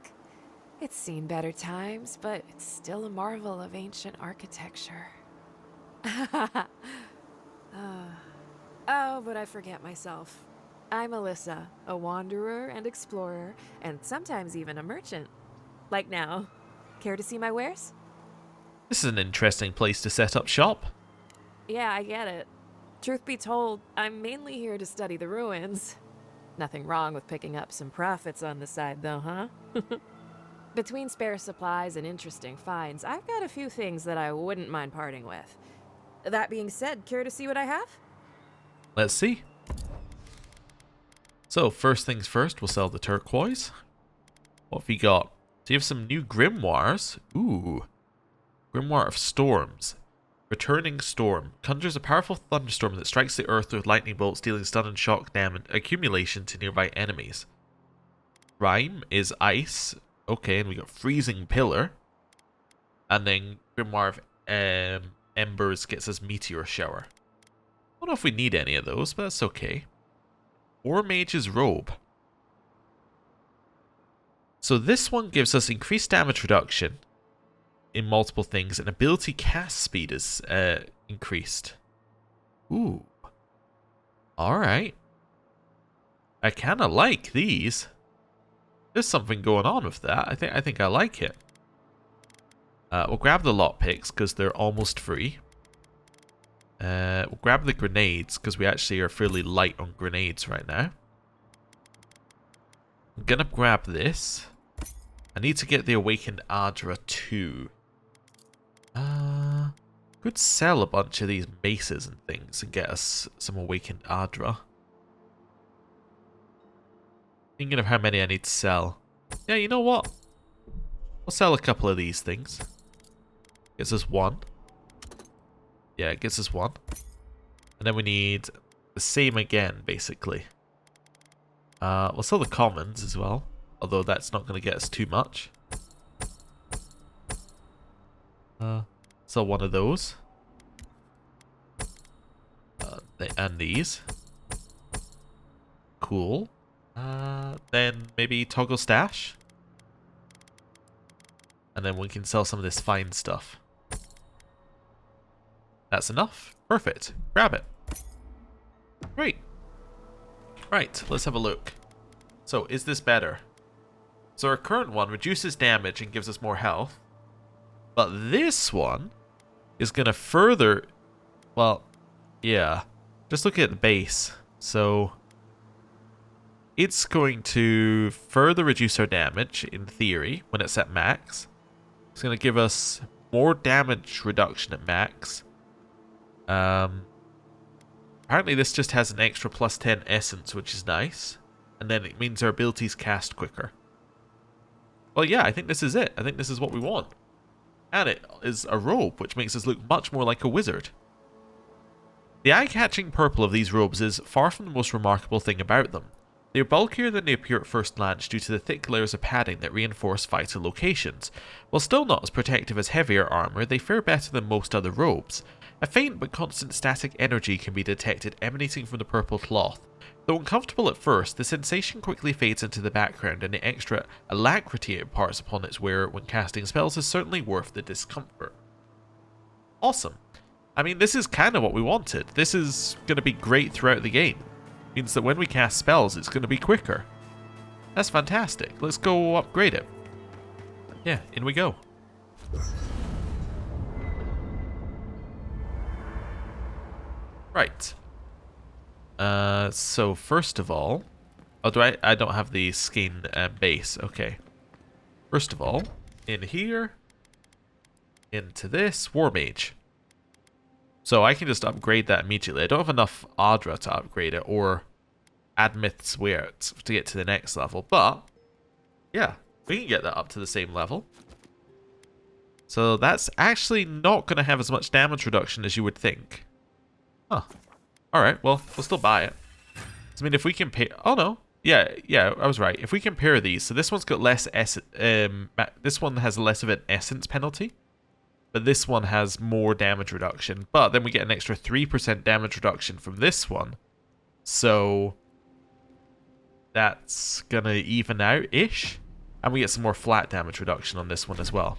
It's seen better times, but it's still a marvel of ancient architecture. Oh, but I forget myself. I'm Alyssa, a wanderer and explorer, and sometimes even a merchant. Like now. Care to see my wares? This is an interesting place to set up shop. Yeah, I get it. Truth be told, I'm mainly here to study the ruins. Nothing wrong with picking up some profits on the side, though, huh? Between spare supplies and interesting finds, I've got a few things that I wouldn't mind parting with. That being said, care to see what I have? Let's see. So, first things first, we'll sell the turquoise. What have we got? So you have some new grimoires. Ooh. Grimoire of Storms. Returning Storm. Conjures a powerful thunderstorm that strikes the earth with lightning bolts, dealing stun and shock damage accumulation to nearby enemies. Rime is ice. Okay, and we got Freezing Pillar. And then Grimoire of Embers gets us Meteor Shower. I don't know if we need any of those, but that's okay. War Mage's Robe. So this one gives us increased damage reduction in multiple things, and ability cast speed is increased. Ooh. Alright. I kinda like these. There's something going on with that. I think I like it. We'll grab the lockpicks because they're almost free. We'll grab the grenades because we actually are fairly light on grenades right now. I'm gonna grab this. I need to get the Awakened Adra too. Could sell a bunch of these maces and things and get us some Awakened Adra. Thinking of how many I need to sell. Yeah, you know what? I'll sell a couple of these things. Gets us one. Yeah, it gets us one. And then we need the same again, basically. We'll sell the commons as well. Although that's not going to get us too much. Sell one of those. And these. Cool. Then maybe toggle stash. And then we can sell some of this fine stuff. That's enough. Perfect. Grab it. Great. Right, let's have a look. So, is this better? So our current one reduces damage and gives us more health. But this one is going to further... Well, yeah. Just look at the base. So, it's going to further reduce our damage, in theory, when it's at max. It's going to give us more damage reduction at max. Apparently this just has an extra plus 10 essence, which is nice. And then it means our abilities cast quicker. Well, yeah, I think this is it. I think this is what we want. And it is a robe, which makes us look much more like a wizard. The eye-catching purple of these robes is far from the most remarkable thing about them. They are bulkier than they appear at first glance due to the thick layers of padding that reinforce vital locations. While still not as protective as heavier armor, they fare better than most other robes. A faint but constant static energy can be detected emanating from the purple cloth. Though uncomfortable at first, the sensation quickly fades into the background, and the extra alacrity it imparts upon its wearer when casting spells is certainly worth the discomfort. Awesome. I mean, this is kind of what we wanted. This is going to be great throughout the game. Means that when we cast spells, it's going to be quicker. That's fantastic. Let's go upgrade it. Yeah, in we go. Right. So first of all... Oh, I don't have the skin base. Okay. First of all, in here, into this, War Mage. So I can just upgrade that immediately. I don't have enough Adra to upgrade it, or add Myth's Weird to get to the next level. But, yeah, we can get that up to the same level. So that's actually not going to have as much damage reduction as you would think. Huh. Alright, well, we'll still buy it. I mean, if we compare... Oh, no. Yeah, I was right. If we compare these, so this one's got less... this one has less of an essence penalty. But this one has more damage reduction. But then we get an extra 3% damage reduction from this one. So that's gonna even out-ish. And we get some more flat damage reduction on this one as well.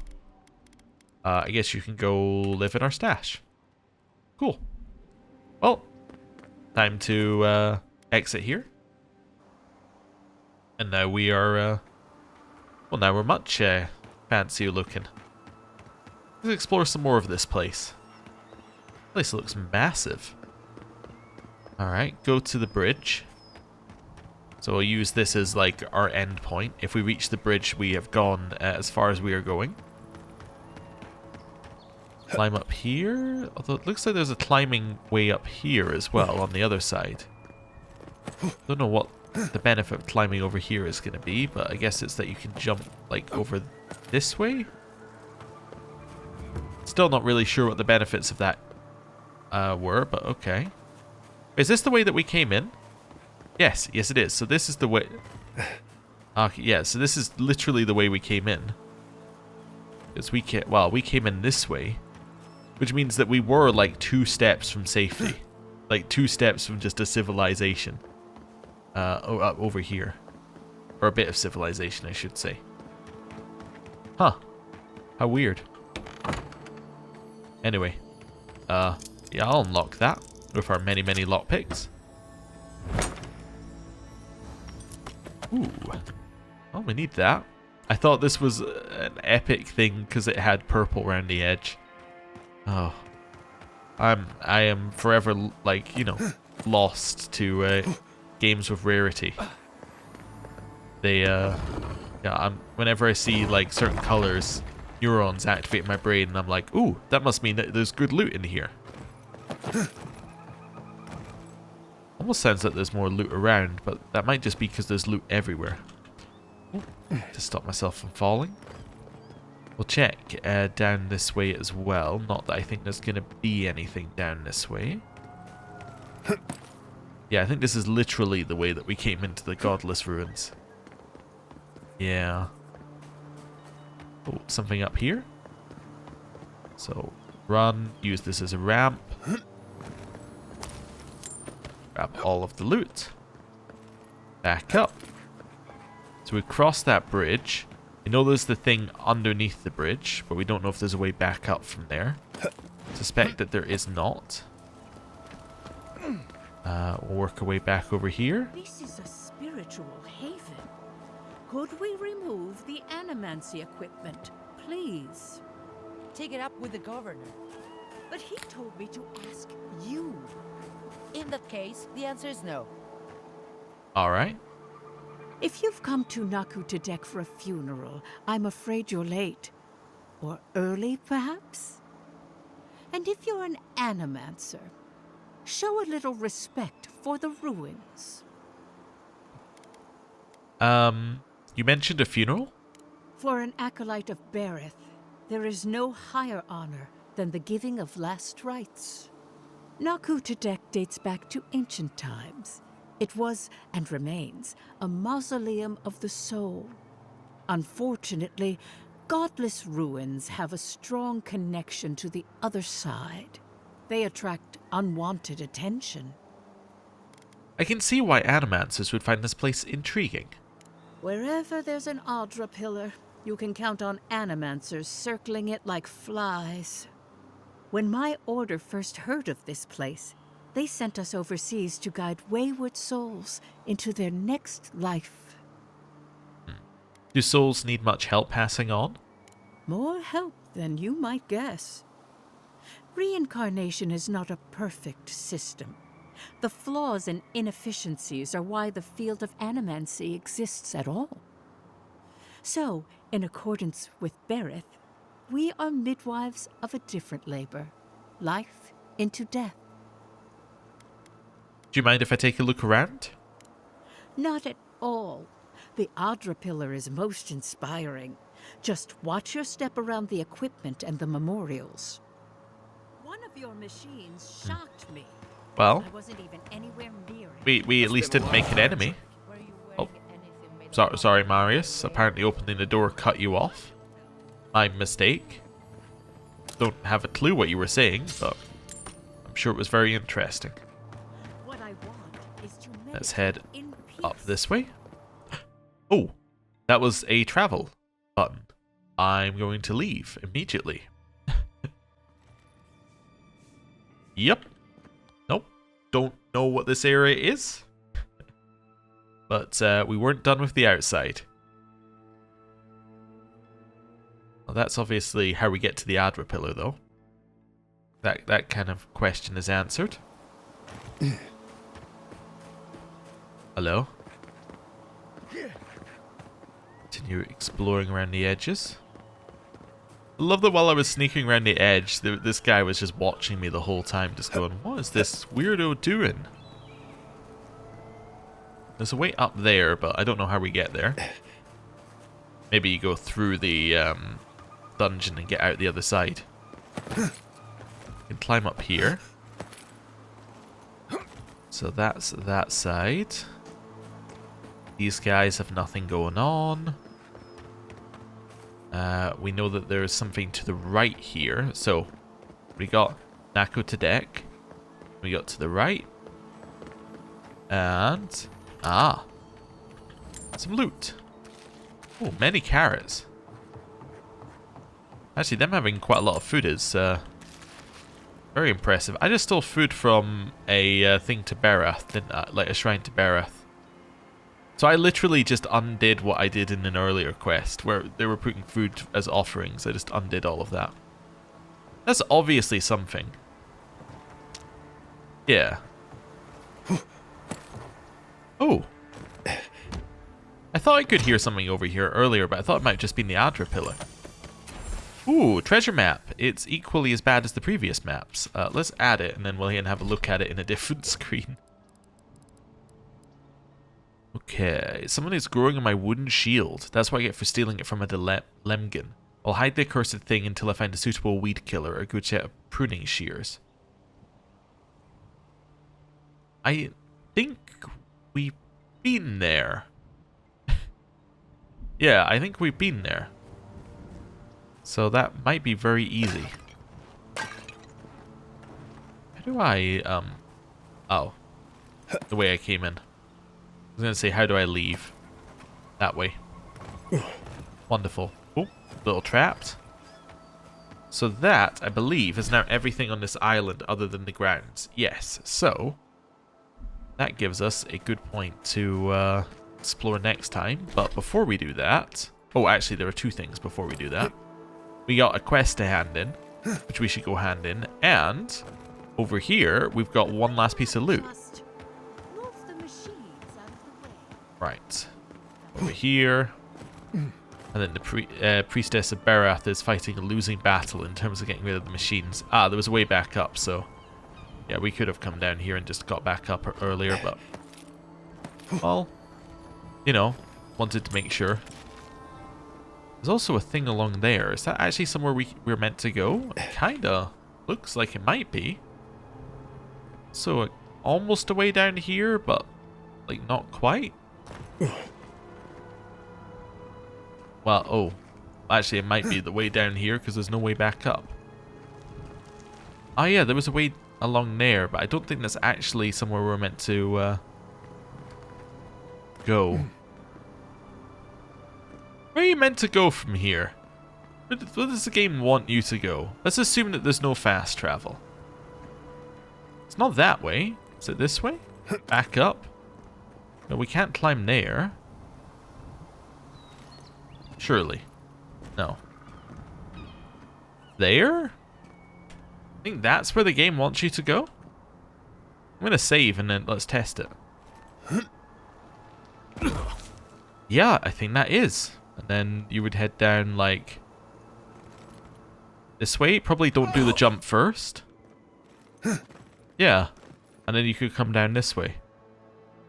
I guess you can go live in our stash. Cool. Well, time to exit here. And now we are... well, now we're much fancier looking. Let's explore some more of this place. This place looks massive. Alright, go to the bridge. So we'll use this as like our end point. If we reach the bridge, we have gone as far as we are going. Climb up here. Although it looks like there's a climbing way up here as well on the other side. Don't know what the benefit of climbing over here is going to be, but I guess it's that you can jump like over this way. Still not really sure what the benefits of that were, but okay. Is this the way that we came in? Yes it is. So this is the way... okay, yeah, so this is literally the way we came in. Because we came in this way. Which means that we were like 2 steps from safety. Like 2 steps from just a civilization. Over here. Or a bit of civilization, I should say. Huh. How weird. Anyway, yeah, I'll unlock that with our many lockpicks. Ooh. Oh, we need that. I thought this was an epic thing because it had purple around the edge. Oh. I am forever, like, you know, lost to games with rarity. They, yeah, whenever I see, like, certain colors, neurons activate in my brain, and I'm like, ooh, that must mean that there's good loot in here. Almost sounds like there's more loot around, but that might just be because there's loot everywhere. Ooh, to stop myself from falling. We'll check down this way as well. Not that I think there's going to be anything down this way. Yeah, I think this is literally the way that we came into the Godless Ruins. Yeah. Oh, something up here. So, run, use this as a ramp. Grab all of the loot. Back up. So we cross that bridge. We know there's the thing underneath the bridge, but we don't know if there's a way back up from there. Suspect that there is not. We'll work our way back over here. This is a spiritual haven. Could we remove the animancy equipment, please? Take it up with the governor. But he told me to ask you. In that case, the answer is no. Alright. If you've come to Naku Tedek for a funeral, I'm afraid you're late. Or early, perhaps? And if you're an animancer, show a little respect for the ruins. You mentioned a funeral? For an acolyte of Bereth, there is no higher honor than the giving of last rites. Naku Tedek dates back to ancient times. It was, and remains, a mausoleum of the soul. Unfortunately, godless ruins have a strong connection to the other side. They attract unwanted attention. I can see why animancers would find this place intriguing. Wherever there's an Adra pillar, you can count on animancers circling it like flies. When my order first heard of this place, they sent us overseas to guide wayward souls into their next life. Do souls need much help passing on? More help than you might guess. Reincarnation is not a perfect system. The flaws and inefficiencies are why the field of animancy exists at all. So, in accordance with Bereth, we are midwives of a different labor. Life into death. Do you mind if I take a look around? Not at all. The Adra pillar is most inspiring. Just watch your step around the equipment and the memorials. One of your machines shocked me. Well, I wasn't even anywhere near it. we at least didn't make an enemy. Oh, sorry, Marius. Apparently opening the door cut you off. My mistake. Don't have a clue what you were saying, but I'm sure it was very interesting. What I want is to Let's head in peace. up this way. Oh, that was a travel button. I'm going to leave immediately. Yep. Nope. Don't know what this area is. But we weren't done with the outside. Well, that's obviously how we get to the Adra pillar, though. That kind of question is answered. Hello? Continue exploring around the edges. I love that while I was sneaking around the edge, this guy was just watching me the whole time, just going, what is this weirdo doing? There's a way up there, but I don't know how we get there. Maybe you go through the dungeon and get out the other side. You can climb up here. So that's that side. These guys have nothing going on. We know that there is something to the right here. So we got Naku Tedek. We got to the right. And some loot. Oh, many carrots. Actually, them having quite a lot of food is very impressive. I just stole food from a thing to Bereth, didn't I? Like a shrine to Bereth. So I literally just undid what I did in an earlier quest, where they were putting food as offerings. I just undid all of that. That's obviously something. Yeah. Oh. I thought I could hear something over here earlier, but I thought it might have just been the Adra pillar. Ooh, treasure map. It's equally as bad as the previous maps. Let's add it, and then we'll have a look at it in a different screen. Okay, someone is growing on my wooden shield. That's what I get for stealing it from a Lemgen. I'll hide the accursed thing until I find a suitable weed killer or a good set of pruning shears. I think we've been there. Yeah, I think we've been there. So that might be very easy. How do I, oh. The way I came in. I was going to say, how do I leave? That way. Wonderful. Oh, little trapped. So that, I believe, is now everything on this island other than the grounds. Yes, so that gives us a good point to explore next time. But before we do that... Oh, actually, there are two things before we do that. We got a quest to hand in, which we should go hand in. And over here, we've got one last piece of loot. Right. Over here. And then the priestess of Berath is fighting a losing battle in terms of getting rid of the machines. Ah, there was a way back up, so... Yeah, we could have come down here and just got back up earlier, but... Well, you know, wanted to make sure. There's also a thing along there. Is that actually somewhere we're meant to go? It kinda looks like it might be. So, almost a way down here, but, like, not quite. Well, oh. Actually, it might be the way down here, because there's no way back up. Oh yeah, there was a way along there, but I don't think that's actually somewhere we're meant to go. Where are you meant to go from here? Where does the game want you to go? Let's assume that there's no fast travel. It's not that way. Is it this way? Back up? No, we can't climb there. Surely. No. There? I think that's where the game wants you to go. I'm going to save and then let's test it. Yeah, I think that is. And then you would head down, like, this way. Probably don't do the jump first. Yeah. And then you could come down this way.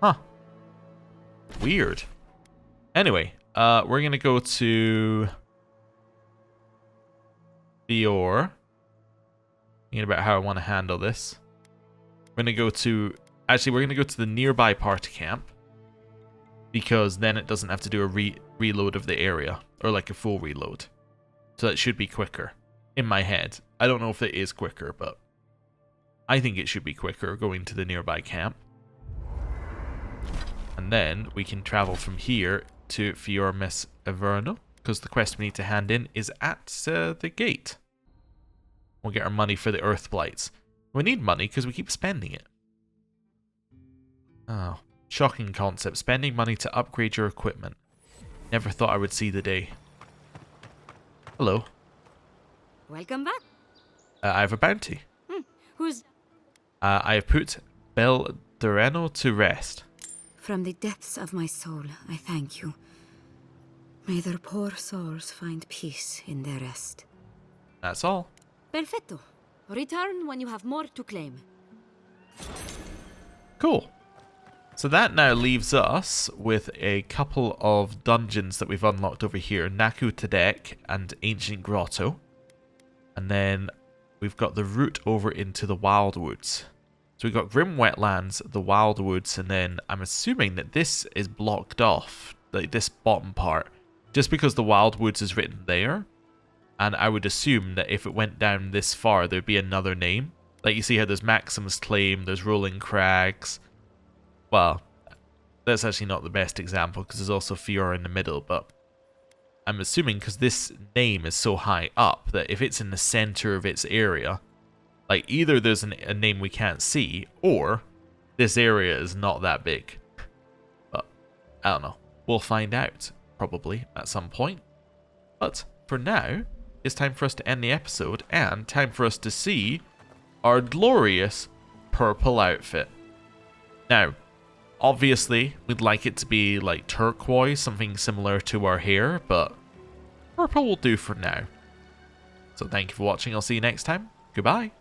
Huh. Weird. Anyway, we're going to go to Eora. Thinking about how I want to handle this. We're going to go to... Actually, we're going to go to the nearby party camp. Because then it doesn't have to do a reload of the area. Or like a full reload. So it should be quicker. In my head. I don't know if it is quicker, but... I think it should be quicker going to the nearby camp. And then we can travel from here to Belderreno. Because the quest we need to hand in is at the gate. We'll get our money for the Earth Blights. We need money because we keep spending it. Oh. Shocking concept. Spending money to upgrade your equipment. Never thought I would see the day. Hello. Welcome back. I have a bounty. Who's... I have put Belderreno to rest. From the depths of my soul, I thank you. May their poor souls find peace in their rest. That's all. Perfecto. Return when you have more to claim. Cool. So that now leaves us with a couple of dungeons that we've unlocked over here. Naku Tadek and Ancient Grotto. And then we've got the route over into the Wildwoods. So we've got Grim Wetlands, the Wildwoods, and then I'm assuming that this is blocked off. Like this bottom part. Just because the Wildwoods is written there. And I would assume that if it went down this far, there'd be another name. Like you see how there's Maximus Claim, there's Rolling Crags. Well, that's actually not the best example because there's also Fiora in the middle, but I'm assuming because this name is so high up that if it's in the center of its area, like either there's a name we can't see or this area is not that big. But I don't know. We'll find out probably at some point. But for now, it's time for us to end the episode and time for us to see our glorious purple outfit. Now, Obviously, we'd like it to be like turquoise, something similar to our hair, but purple will do for now. So thank you for watching. I'll see you next time. Goodbye.